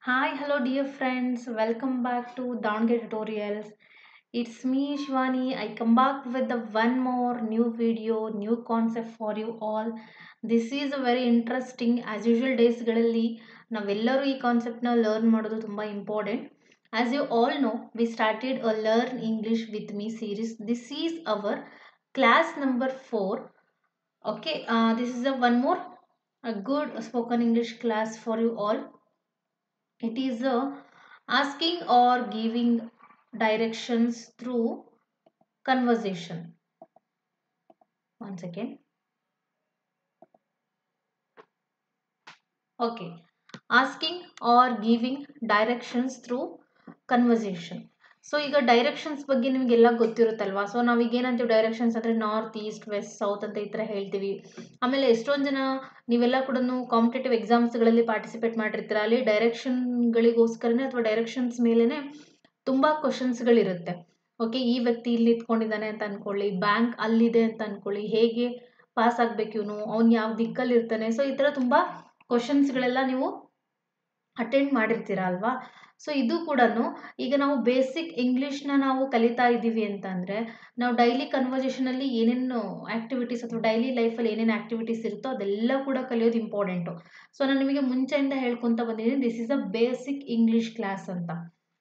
Hi, hello, dear friends. Welcome back to Downget Tutorials. It's me, Shivani. I come back with the one more new video, new concept for you all. This is a very interesting, as usual ಡೇಸ್ಗಳಲ್ಲಿ ನಾವೆಲ್ಲರೂ ಈ ಕಾನ್ಸೆಪ್ಟ್ನ learn ಮಾಡೋದು ತುಂಬ important. As you all know, we started a Learn English with Me series. This is our class number 4. Okay, this is a good spoken English class for you all. It is asking or giving directions through conversation. Once again. Okay. Asking or giving directions through conversation. So ಈಗ directions ಬಗ್ಗೆ ನಿಮಗೆಲ್ಲ ಗೊತ್ತಿರುತ್ತಲ್ವಾ. So ನಾವೀಗ ಏನಂತೀವಿ directions ಅಂದರೆ north east west south ಅಂತ ಈ ಥರ ಹೇಳ್ತೀವಿ. ಆಮೇಲೆ ಎಷ್ಟೊಂದು ಜನ ನೀವೆಲ್ಲ ಕೂಡ ಕಾಂಪಿಟೇಟಿವ್ ಎಕ್ಸಾಮ್ಸ್ಗಳಲ್ಲಿ ಪಾರ್ಟಿಸಿಪೇಟ್ ಮಾಡಿರ್ತೀರ. ಅಲ್ಲಿ ಡೈರೆಕ್ಷನ್ಗಳಿಗೋಸ್ಕರನೇ ಅಥವಾ ಡೈರೆಕ್ಷನ್ಸ್ ಮೇಲೇ ತುಂಬ ಕ್ವಶನ್ಸ್ಗಳಿರುತ್ತೆ. ಓಕೆ, ಈ ವ್ಯಕ್ತಿ ಇಲ್ಲಿ ಇತ್ಕೊಂಡಿದ್ದಾನೆ ಅಂತ ಅಂದ್ಕೊಳ್ಳಿ, ಬ್ಯಾಂಕ್ ಅಲ್ಲಿದೆ ಅಂತ ಅಂದ್ಕೊಳ್ಳಿ, ಹೇಗೆ ಪಾಸ್ ಆಗಬೇಕು ಇವನು, ಅವ್ನು ಯಾವ ದಿಕ್ಕಲ್ಲಿ ಇರ್ತಾನೆ. ಸೊ ಈ ಥರ ತುಂಬ ಕ್ವಶನ್ಸ್ಗಳೆಲ್ಲ ನೀವು ಅಟೆಂಡ್ ಮಾಡಿರ್ತೀರ ಅಲ್ವಾ. ಸೊ ಇದು ಕೂಡ ಈಗ ನಾವು ಬೇಸಿಕ್ ಇಂಗ್ಲೀಷ್ನ ನಾವು ಕಲಿತಾ ಇದ್ದೀವಿ ಅಂತ ಅಂದರೆ ನಾವು ಡೈಲಿ ಕನ್ವರ್ಸೇಷನಲ್ಲಿ ಏನೇನು ಆ್ಯಕ್ಟಿವಿಟೀಸ್ ಅಥವಾ ಡೈಲಿ ಲೈಫಲ್ಲಿ ಏನೇನು ಆ್ಯಕ್ಟಿವಿಟೀಸ್ ಇರುತ್ತೋ ಅದೆಲ್ಲ ಕೂಡ ಕಲಿಯೋದು ಇಂಪಾರ್ಟೆಂಟು. ಸೊ ನಾನು ನಿಮಗೆ ಮುಂಚೆಯಿಂದ ಹೇಳ್ಕೊತ ಬಂದಿದ್ದೀನಿ, this is a basic English class ಅಂತ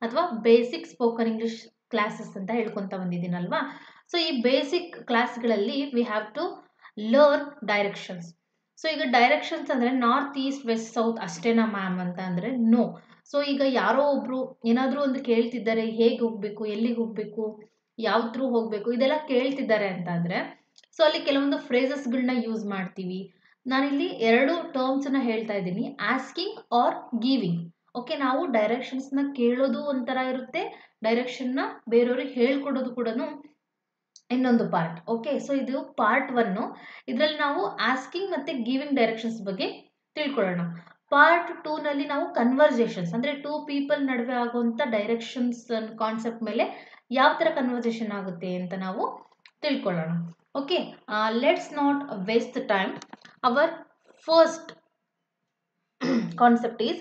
ಅಥವಾ ಬೇಸಿಕ್ ಸ್ಪೋಕನ್ ಇಂಗ್ಲೀಷ್ ಕ್ಲಾಸಸ್ ಅಂತ ಹೇಳ್ಕೊತ ಬಂದಿದ್ದೀನಲ್ವಾ. ಸೊ ಈ ಬೇಸಿಕ್ ಕ್ಲಾಸ್ಗಳಲ್ಲಿ we have to learn directions. So ಈಗ ಡೈರೆಕ್ಷನ್ಸ್ ಅಂದರೆ ನಾರ್ತ್ ಈಸ್ಟ್ ವೆಸ್ಟ್ ಸೌತ್ ಅಷ್ಟೇನಾ ಮ್ಯಾಮ್ ಅಂತ ಅಂದರೆ ನೋ. ಸೊ ಈಗ ಯಾರೋ ಒಬ್ಬರು ಏನಾದರೂ ಒಂದು ಕೇಳ್ತಿದ್ದಾರೆ, ಹೇಗೆ ಹೋಗಬೇಕು, ಎಲ್ಲಿಗೆ ಹೋಗಬೇಕು, ಯಾವ ಥ್ರೂ ಹೋಗಬೇಕು, ಇದೆಲ್ಲ ಕೇಳ್ತಿದ್ದಾರೆ ಅಂತ ಅಂದರೆ ಸೊ ಅಲ್ಲಿ ಕೆಲವೊಂದು ಫ್ರೇಸಸ್ಗಳನ್ನ ಯೂಸ್ ಮಾಡ್ತೀವಿ. ನಾನಿಲ್ಲಿ ಎರಡು ಟರ್ಮ್ಸನ್ನ ಹೇಳ್ತಾ ಇದ್ದೀನಿ, ಆಸ್ಕಿಂಗ್ ಆರ್ ಗಿವಿಂಗ್. ಓಕೆ, ನಾವು ಡೈರೆಕ್ಷನ್ಸ್ನ ಕೇಳೋದು ಒಂಥರ ಇರುತ್ತೆ, ಡೈರೆಕ್ಷನ್ನ ಬೇರೆಯವ್ರಿಗೆ ಹೇಳ್ಕೊಡೋದು ಕೂಡ ಇನ್ನೊಂದು ಪಾರ್ಟ್. ಓಕೆ, ಸೊ ಇದು ಪಾರ್ಟ್ 1. ಇದರಲ್ಲಿ ನಾವು ಆಸ್ಕಿಂಗ್ ಮತ್ತು ಗಿವಿಂಗ್ ಡೈರೆಕ್ಷನ್ಸ್ ಬಗ್ಗೆ ತಿಳ್ಕೊಳ್ಳೋಣ. ಪಾರ್ಟ್ 2ನಲ್ಲಿ ನಾವು ಕನ್ವರ್ಸೇಷನ್ಸ್ ಅಂದರೆ ಟೂ ಪೀಪಲ್ ನಡುವೆ ಆಗುವಂಥ ಡೈರೆಕ್ಷನ್ಸ್ ಕಾನ್ಸೆಪ್ಟ್ ಮೇಲೆ ಯಾವ ಥರ ಕನ್ವರ್ಸೇಷನ್ ಆಗುತ್ತೆ ಅಂತ ನಾವು ತಿಳ್ಕೊಳ್ಳೋಣ. Okay, let's not waste time. Our first concept is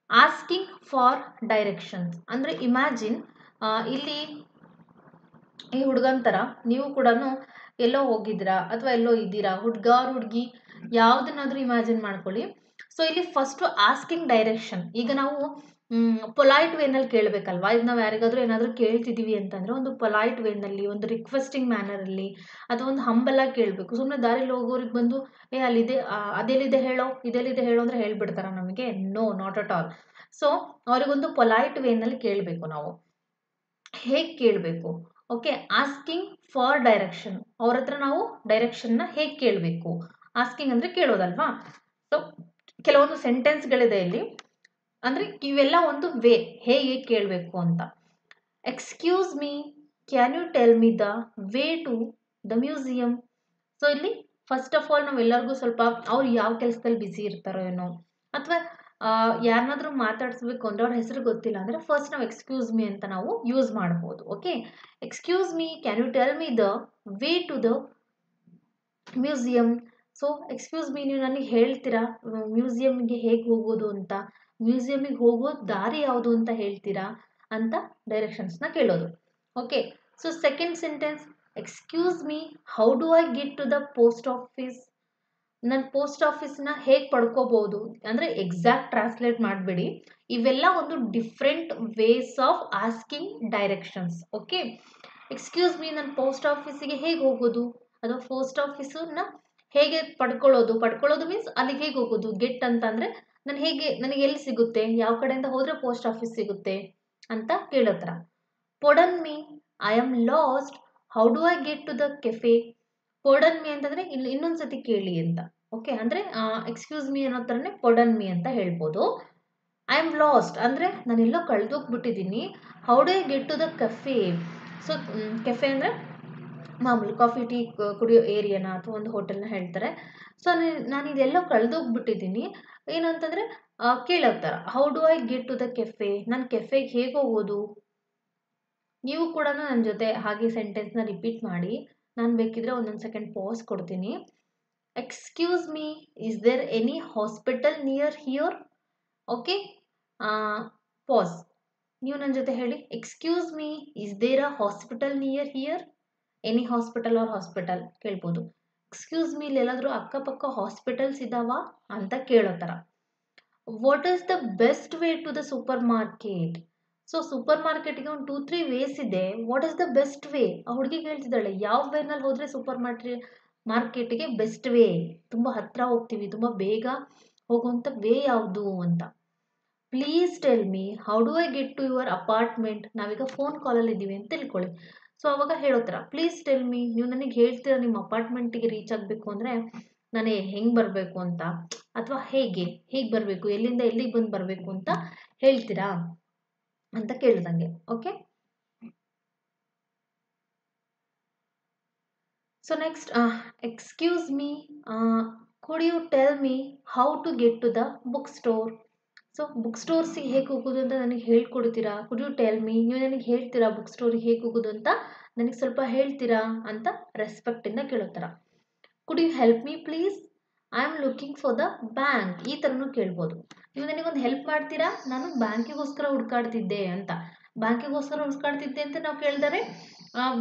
asking for directions. ಅಂದರೆ ಇಮ್ಯಾಜಿನ್ ಇಲ್ಲಿ ಈ ಹುಡುಗನ ಥರ ನೀವು ಕೂಡ ಎಲ್ಲೋ ಹೋಗಿದ್ದೀರಾ ಅಥವಾ ಎಲ್ಲೋ ಇದ್ದೀರಾ, ಹುಡುಗಿ ಯಾವುದನ್ನಾದರೂ ಇಮ್ಯಾಜಿನ್ ಮಾಡ್ಕೊಳ್ಳಿ. ಸೊ ಇಲ್ಲಿ ಫಸ್ಟು ಆಸ್ಕಿಂಗ್ ಡೈರೆಕ್ಷನ್. ಈಗ ನಾವು ಪೊಲೈಟ್ ವೇನಲ್ಲಿ ಕೇಳಬೇಕಲ್ವಾ. ಈಗ ನಾವು ಯಾರಿಗಾದರೂ ಏನಾದರೂ ಕೇಳ್ತಿದ್ದೀವಿ ಅಂತಂದರೆ ಒಂದು ಪೊಲೈಟ್ ವೇನಲ್ಲಿ, ಒಂದು ರಿಕ್ವೆಸ್ಟಿಂಗ್ ಮ್ಯಾನರಲ್ಲಿ ಅಥವಾ ಒಂದು ಹಂಬಲಾಗಿ ಕೇಳಬೇಕು. ಸುಮ್ಮನೆ ದಾರಿಲಿ ಹೋಗೋರಿಗೆ ಬಂದು ಅಲ್ಲಿದೆ, ಅದೆಲ್ಲಿದೆ ಹೇಳೋ, ಇದೆಲ್ಲಿದೆ ಹೇಳೋ ಅಂದರೆ ಹೇಳ್ಬಿಡ್ತಾರ ನಮಗೆ? No, not at all. So ಅವರಿಗೊಂದು ಪೊಲೈಟ್ ವೇನಲ್ಲಿ ಕೇಳಬೇಕು. ನಾವು ಹೇಗೆ ಕೇಳಬೇಕು? Okay, asking for direction. ಅವ್ರ ಹತ್ರ ನಾವು ಡೈರೆಕ್ಷನ್ನ ಹೇಗೆ ಕೇಳಬೇಕು? ಆಸ್ಕಿಂಗ್ ಅಂದರೆ ಕೇಳೋದಲ್ವಾ. ಸೊ ಕೆಲವೊಂದು ಸೆಂಟೆನ್ಸ್ಗಳಿದೆ ಇಲ್ಲಿ, ಅಂದರೆ ಇವೆಲ್ಲ ಒಂದು ವೇ ಹೇಗೆ ಕೇಳಬೇಕು ಅಂತ. Excuse me, can you tell me the way to the museum. So ಇಲ್ಲಿ ಫಸ್ಟ್ ಆಫ್ ಆಲ್ ನಾವೆಲ್ಲರಿಗೂ ಸ್ವಲ್ಪ ಅವ್ರು ಯಾವ ಕೆಲಸದಲ್ಲಿ ಬ್ಯುಸಿ ಇರ್ತಾರೋ ಏನೋ, ಅಥವಾ ಯಾರನ್ನಾದ್ರೂ ಮಾತಾಡಿಸ್ಬೇಕು ಅಂದರೆ ಅವ್ರ ಹೆಸರು ಗೊತ್ತಿಲ್ಲ ಅಂದರೆ ಫಸ್ಟ್ ನಾವು ಎಕ್ಸ್ಕ್ಯೂಸ್ ಮೀ ಅಂತ ನಾವು ಯೂಸ್ ಮಾಡ್ಬೋದು. Okay, excuse me, can you tell me the way to the museum. So excuse me, ನೀವು ನನಗೆ ಹೇಳ್ತೀರಾ ಮ್ಯೂಸಿಯಮ್ಗೆ ಹೇಗೆ ಹೋಗೋದು ಅಂತ, ಮ್ಯೂಸಿಯಮಿಗೆ ಹೋಗೋ ದಾರಿ ಯಾವುದು ಅಂತ ಹೇಳ್ತೀರಾ ಅಂತ ಡೈರೆಕ್ಷನ್ಸ್ನ ಕೇಳೋದು. Okay, so second sentence, excuse me, how do I get to the post office. ನಾನು ಪೋಸ್ಟ್ ಆಫೀಸ್ನ ಹೇಗೆ ಪಡ್ಕೋಬೋದು ಅಂದರೆ ಎಕ್ಸಾಕ್ಟ್ ಟ್ರಾನ್ಸ್ಲೇಟ್ ಮಾಡಬೇಡಿ, ಇವೆಲ್ಲ ಒಂದು different ways of asking directions. Okay, excuse me, ನಾನು ಪೋಸ್ಟ್ ಆಫೀಸಿಗೆ ಹೇಗೆ ಹೋಗೋದು, ಅಥವಾ ಪೋಸ್ಟ್ ಆಫೀಸನ್ನ ಹೇಗೆ ಪಡ್ಕೊಳ್ಳೋದು ಮೀನ್ಸ್ ಅಲ್ಲಿಗೆ ಹೇಗೆ ಹೋಗೋದು. ಗೆಟ್ ಅಂತಂದರೆ ನನಗೆ ಎಲ್ಲಿ ಸಿಗುತ್ತೆ, ಯಾವ ಕಡೆಯಿಂದ ಹೋದರೆ ಪೋಸ್ಟ್ ಆಫೀಸ್ ಸಿಗುತ್ತೆ ಅಂತ ಕೇಳೋತ್ರ. Pardon me, I am lost, how do I get to the cafe. Pardon me ಅಂತಂದರೆ ಇನ್ನೊಂದು ಸತಿ ಕೇಳಿ ಅಂತ. ಓಕೆ, ಅಂದರೆ ಎಕ್ಸ್ಕ್ಯೂಸ್ ಮೀ ಅನ್ನೋ ಥರನೇ ಪೊಡನ್ ಮೀ ಅಂತ ಹೇಳ್ಬೋದು. ಐ ಆಮ್ ಲಾಸ್ಟ್ ಅಂದರೆ ನಾನೆಲ್ಲೋ ಕಳೆದೋಗ್ಬಿಟ್ಟಿದ್ದೀನಿ. How do I get to the cafe. So cafe ಅಂದರೆ ಮಾಮೂಲಿ ಕಾಫಿ ಟೀ ಕುಡಿಯೋ ಏರಿಯಾನ ಅಥವಾ ಒಂದು ಹೋಟೆಲ್ನ ಹೇಳ್ತಾರೆ. ಸೊ ನಾನು ಇದೆಲ್ಲೋ ಕಳೆದೋಗ್ಬಿಟ್ಟಿದ್ದೀನಿ ಏನು ಅಂತಂದರೆ ಕೇಳೋ ಥರ. How do I get to the cafe, ನಾನು ಕೆಫೆಗೆ ಹೇಗೆ ಹೋಗೋದು. ನೀವು ಕೂಡ ನನ್ನ ಜೊತೆ ಹಾಗೆ ಸೆಂಟೆನ್ಸ್ನ ರಿಪೀಟ್ ಮಾಡಿ. ನಾನು ಬೇಕಿದ್ರೆ ಒಂದೊಂದು ಸೆಕೆಂಡ್ ಪಾಸ್ ಕೊಡ್ತೀನಿ. Excuse me, is there any hospital near here. Okay, pass. ನೀವು ನನ್ನ ಜೊತೆ ಹೇಳಿ, excuse me, is there a hospital near here? Any hospital or hospital ಕೇಳ್ಬೋದು. ಎಕ್ಸ್ಕ್ಯೂಸ್ ಮೀ, ಇಲ್ಲಿ ಎಲ್ಲಾದರೂ ಅಕ್ಕಪಕ್ಕ ಹಾಸ್ಪಿಟಲ್ಸ್ ಇದ್ದಾವ ಅಂತ ಕೇಳೋ ಥರ. What is the best way to the supermarket? So ಸೂಪರ್ ಮಾರ್ಕೆಟ್ಗೆ ಒಂದು 2-3 ವೇಸ್ ಇದೆ. What is the best way? ಆ ಹುಡುಗಿ ಹೇಳ್ತಿದ್ದಾಳೆ, ಯಾವ ವೇನಲ್ಲಿ ಹೋದರೆ ಸೂಪರ್ ಮಾರ್ಕೆಟ್ಗೆ ಬೆಸ್ಟ್ ವೇ, ತುಂಬ ಹತ್ತಿರ ಹೋಗ್ತೀವಿ, ತುಂಬ ಬೇಗ ಹೋಗುವಂಥ ವೇ ಯಾವುದು ಅಂತ. Please tell me how do I get to your apartment? ನಾವೀಗ ಫೋನ್ ಕಾಲಲ್ಲಿ ಇದ್ದೀವಿ ಅಂತ ತಿಳ್ಕೊಳ್ಳಿ. ಸೊ ಅವಾಗ ಹೇಳೋ ಥರ, ಪ್ಲೀಸ್ ಟೆಲ್ ಮೀ, ನೀವು ನನಗೆ ಹೇಳ್ತೀರಾ ನಿಮ್ಮ ಅಪಾರ್ಟ್ಮೆಂಟಿಗೆ ರೀಚ್ ಆಗಬೇಕು ಅಂದರೆ ನಾನು ಹೆಂಗೆ ಬರಬೇಕು ಅಂತ, ಅಥವಾ ಹೇಗೆ ಬರಬೇಕು, ಎಲ್ಲಿಂದ ಎಲ್ಲಿಗೆ ಬಂದು ಬರಬೇಕು ಅಂತ ಹೇಳ್ತೀರಾ ಅಂತ ಕೇಳ್ದಂಗೆ. Okay, so next, excuse me, could you tell me how to get to the book store? So ಬುಕ್ ಸ್ಟೋರ್ಸಿಗೆ ಹೇಗೆ ಹೋಗೋದು ಅಂತ ನನಗೆ ಹೇಳ್ಕೊಡ್ತೀರಾ? ಕುಡ್ ಯು ಟೆಲ್ ಮೀ, ನೀವು ನನಗೆ ಹೇಳ್ತೀರಾ ಬುಕ್ ಸ್ಟೋರಿಗೆ ಹೇಗೆ ಹೋಗೋದು ಅಂತ ನನಗೆ ಸ್ವಲ್ಪ ಹೇಳ್ತೀರಾ ಅಂತ ರೆಸ್ಪೆಕ್ಟಿಂದ ಕೇಳೋ ಥರ. Could you help me please, I am looking for the bank, ಈ ಥರನೂ ಕೇಳ್ಬೋದು. ನೀವು ನನಗೊಂದು ಹೆಲ್ಪ್ ಮಾಡ್ತೀರಾ, ನಾನು ಬ್ಯಾಂಕಿಗೋಸ್ಕರ ಹುಡ್ಕಾಡ್ತಿದ್ದೆ ಅಂತ. ಬ್ಯಾಂಕಿಗೋಸ್ಕರ ಹುಡ್ಕಾಡ್ತಿದ್ದೆ ಅಂತ ನಾವು ಕೇಳಿದರೆ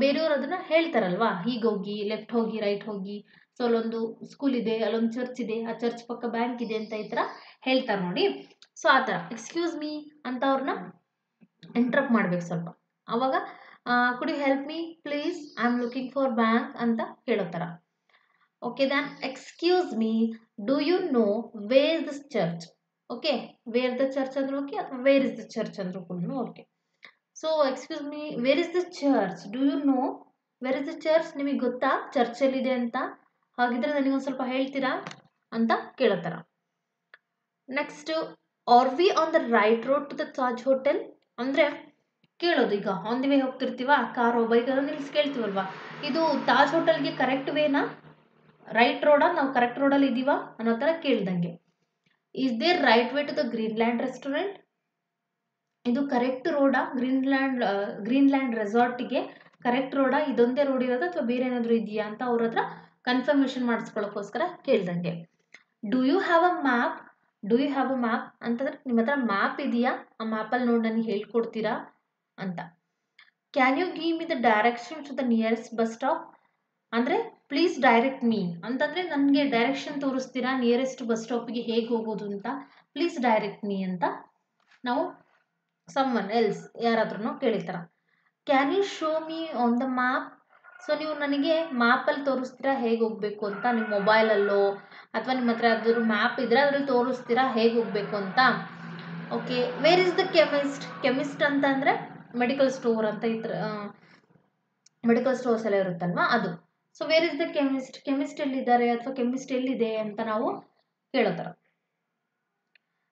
ಬೇರೆಯವರು ಅದನ್ನು ಹೇಳ್ತಾರಲ್ವಾ, ಹೀಗೆ ಹೋಗಿ, ಲೆಫ್ಟ್ ಹೋಗಿ, ರೈಟ್ ಹೋಗಿ, ಸೊ ಅಲ್ಲೊಂದು ಸ್ಕೂಲ್ ಇದೆ, ಅಲ್ಲೊಂದು ಚರ್ಚ್ ಇದೆ, ಆ ಚರ್ಚ್ ಪಕ್ಕ ಬ್ಯಾಂಕ್ ಇದೆ ಅಂತ ಈ ಥರ ಹೇಳ್ತಾರೆ ನೋಡಿ. ಸೊ ಆ ಥರ ಎಕ್ಸ್ಕ್ಯೂಸ್ ಮೀ ಅಂತ ಅವ್ರನ್ನ ಇಂಟ್ರಪ್ಟ್ ಮಾಡ್ಬೇಕು ಸ್ವಲ್ಪ. ಆವಾಗ could you help me please, I am looking for bank ಅಂತ ಹೇಳೋ ಥರ. Okay, then excuse me, do you know where this church? Okay, where the church ಅಂದ್ರೂ ಓಕೆ, ಅಥವಾ ವೇರ್ ಇಸ್ ದ ಚರ್ಚ್ ಅಂದ್ರೂ ಕೂಡ okay. So excuse me, where is the church? Do you know where is the church? ನಿಮಗೆ ಗೊತ್ತಾ church ಎಲ್ಲಿದೆ ಅಂತ? ಹಾಗಿದ್ರೆ ನನಗೊಂದು ಸ್ವಲ್ಪ ಹೇಳ್ತೀರಾ ಅಂತ ಕೇಳೋ ಥರ. Next, are we on the right road to the Taj hotel? ಅಂದರೆ ಕೇಳೋದು, ಈಗ ಆನ್ ದಿ ವೇ ಹೋಗ್ತಿರ್ತೀವ, ಕಾರು ಬೈಕ್ ಅದನ್ನು ನಿಲ್ಸಿ ಕೇಳ್ತೀವಲ್ವಾ, ಇದು ತಾಜ್ ಹೋಟೆಲ್ಗೆ ಕರೆಕ್ಟ್ ವೇನಾ, ರೈಟ್ ರೋಡಾ, ನಾವು ಕರೆಕ್ಟ್ ರೋಡಲ್ಲಿ ಇದ್ದೀವಾ ಅನ್ನೋ ಥರ ಕೇಳ್ದಂಗೆ. Is there right way to the Greenland restaurant? ಇದು ಕರೆಕ್ಟ್ ರೋಡಾ, ಗ್ರೀನ್ಲ್ಯಾಂಡ್ ರೆಸಾರ್ಟಿಗೆ ಕರೆಕ್ಟ್ ರೋಡಾ, ಇದೊಂದೇ ರೋಡ್ ಇರೋದು ಅಥವಾ ಬೇರೆ ಏನಾದರೂ ಇದೆಯಾ ಅಂತ ಅವ್ರ ಹತ್ರ ಕನ್ಫರ್ಮೇಷನ್ ಮಾಡಿಸ್ಕೊಳ್ಳೋಕ್ಕೋಸ್ಕರ ಕೇಳ್ದಂಗೆ. Do you have a map? Do you have a map ಅಂತಂದರೆ ನಿಮ್ಮ ಹತ್ರ ಮ್ಯಾಪ್ ಇದೆಯಾ, ಆ ಮ್ಯಾಪಲ್ಲಿ ನೋಡಿ ನನಗೆ ಹೇಳ್ಕೊಡ್ತೀರಾ ಅಂತ. Can you give me the direction to the nearest bus stop? ಅಂದರೆ ಪ್ಲೀಸ್ ಡೈರೆಕ್ಟ್ ಮೀ ಅಂತಂದರೆ ನನಗೆ ಡೈರೆಕ್ಷನ್ ತೋರಿಸ್ತೀರಾ ನಿಯರೆಸ್ಟ್ ಬಸ್ ಸ್ಟಾಪಿಗೆ ಹೇಗೆ ಹೋಗೋದು ಅಂತ. ಪ್ಲೀಸ್ ಡೈರೆಕ್ಟ್ ಮೀ ಅಂತ ನಾವು ಸಮ್ವನ್ ಎಲ್ಸ್ ಯಾರಾದ್ರೂ ಕೇಳಿರ್ತಾರ. Can you show me on the map? So ನೀವು ನನಗೆ ಮ್ಯಾಪಲ್ಲಿ ತೋರಿಸ್ತೀರಾ ಹೇಗೆ ಹೋಗಬೇಕು ಅಂತ, ನಿಮ್ಮ ಮೊಬೈಲಲ್ಲೋ ಅಥವಾ ನಿಮ್ಮ ಹತ್ರ ಯಾವ್ದಾದ್ರು ಮ್ಯಾಪ್ ಇದ್ದರೆ ಅದ್ರಲ್ಲಿ ತೋರಿಸ್ತೀರಾ ಹೇಗೆ ಹೋಗಬೇಕು ಅಂತ. Okay, where is the chemist? Chemist ಅಂತ ಅಂದರೆ ಮೆಡಿಕಲ್ ಸ್ಟೋರ್ ಅಂತ ಈ ಥರ ಮೆಡಿಕಲ್ ಸ್ಟೋರ್ಸ್ ಎಲ್ಲ ಇರುತ್ತಲ್ವಾ ಅದು. So where is the chemist? Chemist ಎಲ್ಲಿದ್ದಾರೆ ಅಥವಾ ಕೆಮಿಸ್ಟ್ ಎಲ್ಲಿದೆ ಅಂತ ನಾವು ಕೇಳೋ ಥರ.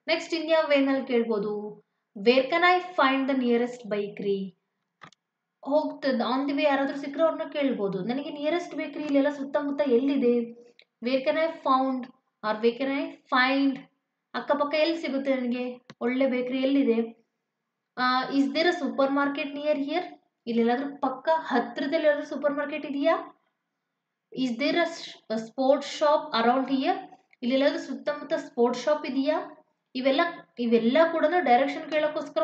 ನೆಕ್ಸ್ಟ್ ಇನ್ಯಾವ ವೇನಲ್ಲಿ ಕೇಳ್ಬೋದು, where can I find the nearest bakery? ಹೋಗ್ತದೆ ಆನ್ ದಿ ವೇ ಯಾರಾದರೂ ಸಿಕ್ಕರೆ ಅವ್ರನ್ನ ಕೇಳ್ಬೋದು, ನನಗೆ ನಿಯರೆಸ್ಟ್ ಬೇಕ್ರಿ ಇಲ್ಲೆಲ್ಲ ಸುತ್ತಮುತ್ತ ಎಲ್ಲಿದೆ? Where can I found or where can I find, ಅಕ್ಕಪಕ್ಕ ಎಲ್ಲಿ ಸಿಗುತ್ತೆ ನನಗೆ ಒಳ್ಳೆ ಬೇಕ್ರಿ ಎಲ್ಲಿದೆ? Is there a supermarket near here? ಇಲ್ಲೆಲ್ಲಾದ್ರೂ ಪಕ್ಕ ಹತ್ತಿರದಲ್ಲಿ ಎಲ್ಲಾದ್ರೂ ಸೂಪರ್ ಮಾರ್ಕೆಟ್ ಇದೆಯಾ? Is there a sports shop around here? ಇಲ್ಲೆಲ್ಲಾದ್ರೂ ಸುತ್ತಮುತ್ತ ಸ್ಪೋರ್ಟ್ಸ್ ಶಾಪ್ ಇದೆಯಾ? ಇವೆಲ್ಲ ಕೂಡ ಡೈರೆಕ್ಷನ್ ಕೇಳೋಕ್ಕೋಸ್ಕರ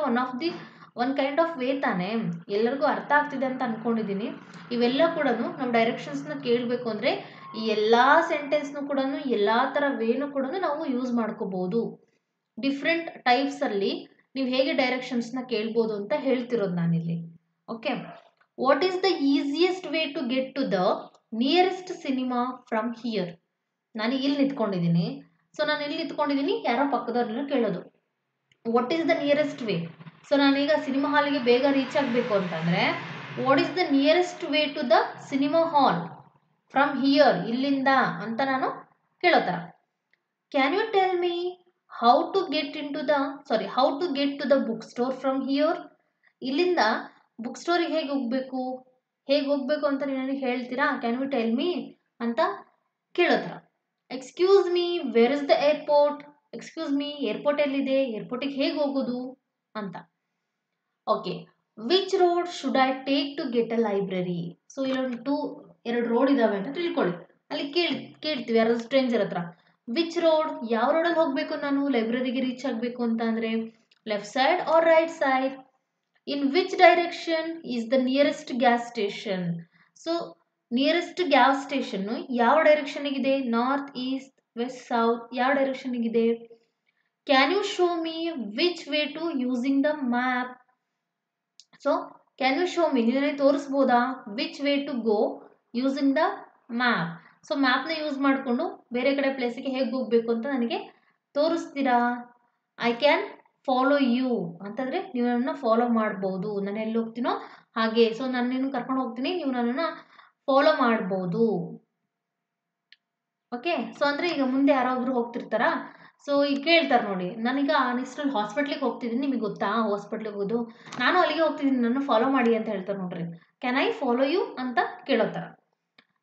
ಒನ್ ಕೈಂಡ್ ಆಫ್ ವೇ ತಾನೆ. ಎಲ್ಲರಿಗೂ ಅರ್ಥ ಆಗ್ತಿದೆ ಅಂತ ಅಂದ್ಕೊಂಡಿದ್ದೀನಿ. ಇವೆಲ್ಲ ಕೂಡ ನಾವು ಡೈರೆಕ್ಷನ್ಸ್ನ ಕೇಳಬೇಕು ಅಂದರೆ ಈ ಎಲ್ಲ ಸೆಂಟೆನ್ಸ್ನು ಕೂಡ ಎಲ್ಲ ಥರ ವೇನು ಕೂಡ ನಾವು ಯೂಸ್ ಮಾಡ್ಕೋಬೋದು. ಡಿಫ್ರೆಂಟ್ ಟೈಪ್ಸಲ್ಲಿ ನೀವು ಹೇಗೆ ಡೈರೆಕ್ಷನ್ಸ್ನ ಕೇಳ್ಬೋದು ಅಂತ ಹೇಳ್ತಿರೋದು ನಾನಿಲ್ಲಿ. Okay, what is the easiest way to get to the nearest cinema from here? ನಾನು ಇಲ್ಲಿ ನಿಂತ್ಕೊಂಡಿದ್ದೀನಿ, ಸೊ ನಾನು ಇಲ್ಲಿ ನಿಂತ್ಕೊಂಡಿದ್ದೀನಿ, ಯಾರೋ ಪಕ್ಕದವ್ರನ್ನ ಕೇಳೋದು what is the nearest way. So ನಾನೀಗ ಸಿನಿಮಾ ಹಾಲಿಗೆ ಬೇಗ ರೀಚ್ ಆಗಬೇಕು ಅಂತಂದರೆ what is the nearest way to the cinema hall from here, ಇಲ್ಲಿಂದ ಅಂತ ನಾನು ಕೇಳೋ ಥರ. Can you tell me how to get to the book store from here? ಇಲ್ಲಿಂದ ಬುಕ್ ಸ್ಟೋರಿಗೆ ಹೇಗೆ ಹೋಗಬೇಕು ಅಂತ ನೀವು ನನಗೆ ಹೇಳ್ತೀರಾ? ಕ್ಯಾನ್ ಯು ಟೆಲ್ ಮೀ ಅಂತ ಕೇಳೋ ಥರ. Excuse me, where is the airport? Excuse me, airport ಎಲ್ಲಿದೆ, ಏರ್ಪೋರ್ಟಿಗೆ ಹೇಗೆ ಹೋಗೋದು ಅಂತ. Okay, which road should I take to get a library? So ಇಲ್ಲೊಂದು 2 ರೋಡ್ ಇದಾವೆ ಅಂತ ತಿಳ್ಕೊಳ್ಳಿ. ಅಲ್ಲಿ ಕೇಳ್ತೀವಿ ಯಾರಾದ್ರೂ ಸ್ಟ್ರೇಂಜರ್ ಹತ್ರ, ವಿಚ್ ರೋಡ್, ಯಾವ ರೋಡಲ್ಲಿ ಹೋಗಬೇಕು ನಾನು ಲೈಬ್ರರಿಗೆ ರೀಚ್ ಆಗಬೇಕು ಅಂತ ಅಂದರೆ left side or right side? In which direction is the nearest gas station? So nearest gas station ಯಾವ ಡೈರೆಕ್ಷನ್ಗಿದೆ? ನಾರ್ತ್, ಈಸ್ಟ್, ವೆಸ್ಟ್, ಸೌತ್, ಯಾವ ಡೈರೆಕ್ಷನ್ಗಿದೆ? Can you show me which way to using the map? So can you show me, ನೀವು ತೋರಿಸ್ಬೋದಾ? Which way to go using the map? So ಮ್ಯಾಪ್ನ use ಮಾಡಿಕೊಂಡು ಬೇರೆ ಕಡೆ ಪ್ಲೇಸಿಗೆ ಹೇಗೆ ಹೋಗಬೇಕು ಅಂತ ನನಗೆ ತೋರಿಸ್ತೀರಾ? ಐ ಕ್ಯಾನ್ ಫಾಲೋ ಯು ಅಂತಂದರೆ ನೀವು ನನ್ನನ್ನು ಫಾಲೋ ಮಾಡ್ಬೋದು, ನಾನು ಎಲ್ಲಿ ಹೋಗ್ತೀನೋ ಹಾಗೆ. ಸೊ ನಾನು ನಿನ್ನ ಕರ್ಕೊಂಡು ಹೋಗ್ತೀನಿ, ನೀವು ನನ್ನನ್ನು ಫಾಲೋ ಮಾಡ್ಬೋದು. ಓಕೆ, ಸೊ ಅಂದರೆ ಈಗ ಮುಂದೆ ಯಾರಾದರೂ ಹೋಗ್ತಿರ್ತಾರಾ? ಸೊ ಈಗ ಕೇಳ್ತಾರೆ ನೋಡಿ, ನಾನೀಗ ನೆಕ್ಸ್ಟಲ್ಲಿ ಹಾಸ್ಪಿಟ್ಲಿಗೆ ಹೋಗ್ತಿದ್ದೀನಿ, ನಿಮಗೆ ಗೊತ್ತಾ ಹಾಸ್ಪಿಟ್ಲಿಗೆ ಹೋಗೋದು? ನಾನು ಅಲ್ಲಿಗೆ ಹೋಗ್ತಿದ್ದೀನಿ, ನನ್ನ ಫಾಲೋ ಮಾಡಿ ಅಂತ ಹೇಳ್ತಾರೆ ನೋಡ್ರಿ. ಕ್ಯಾನ್ ಐ ಫಾಲೋ ಯು ಅಂತ ಕೇಳೋ ಥರ.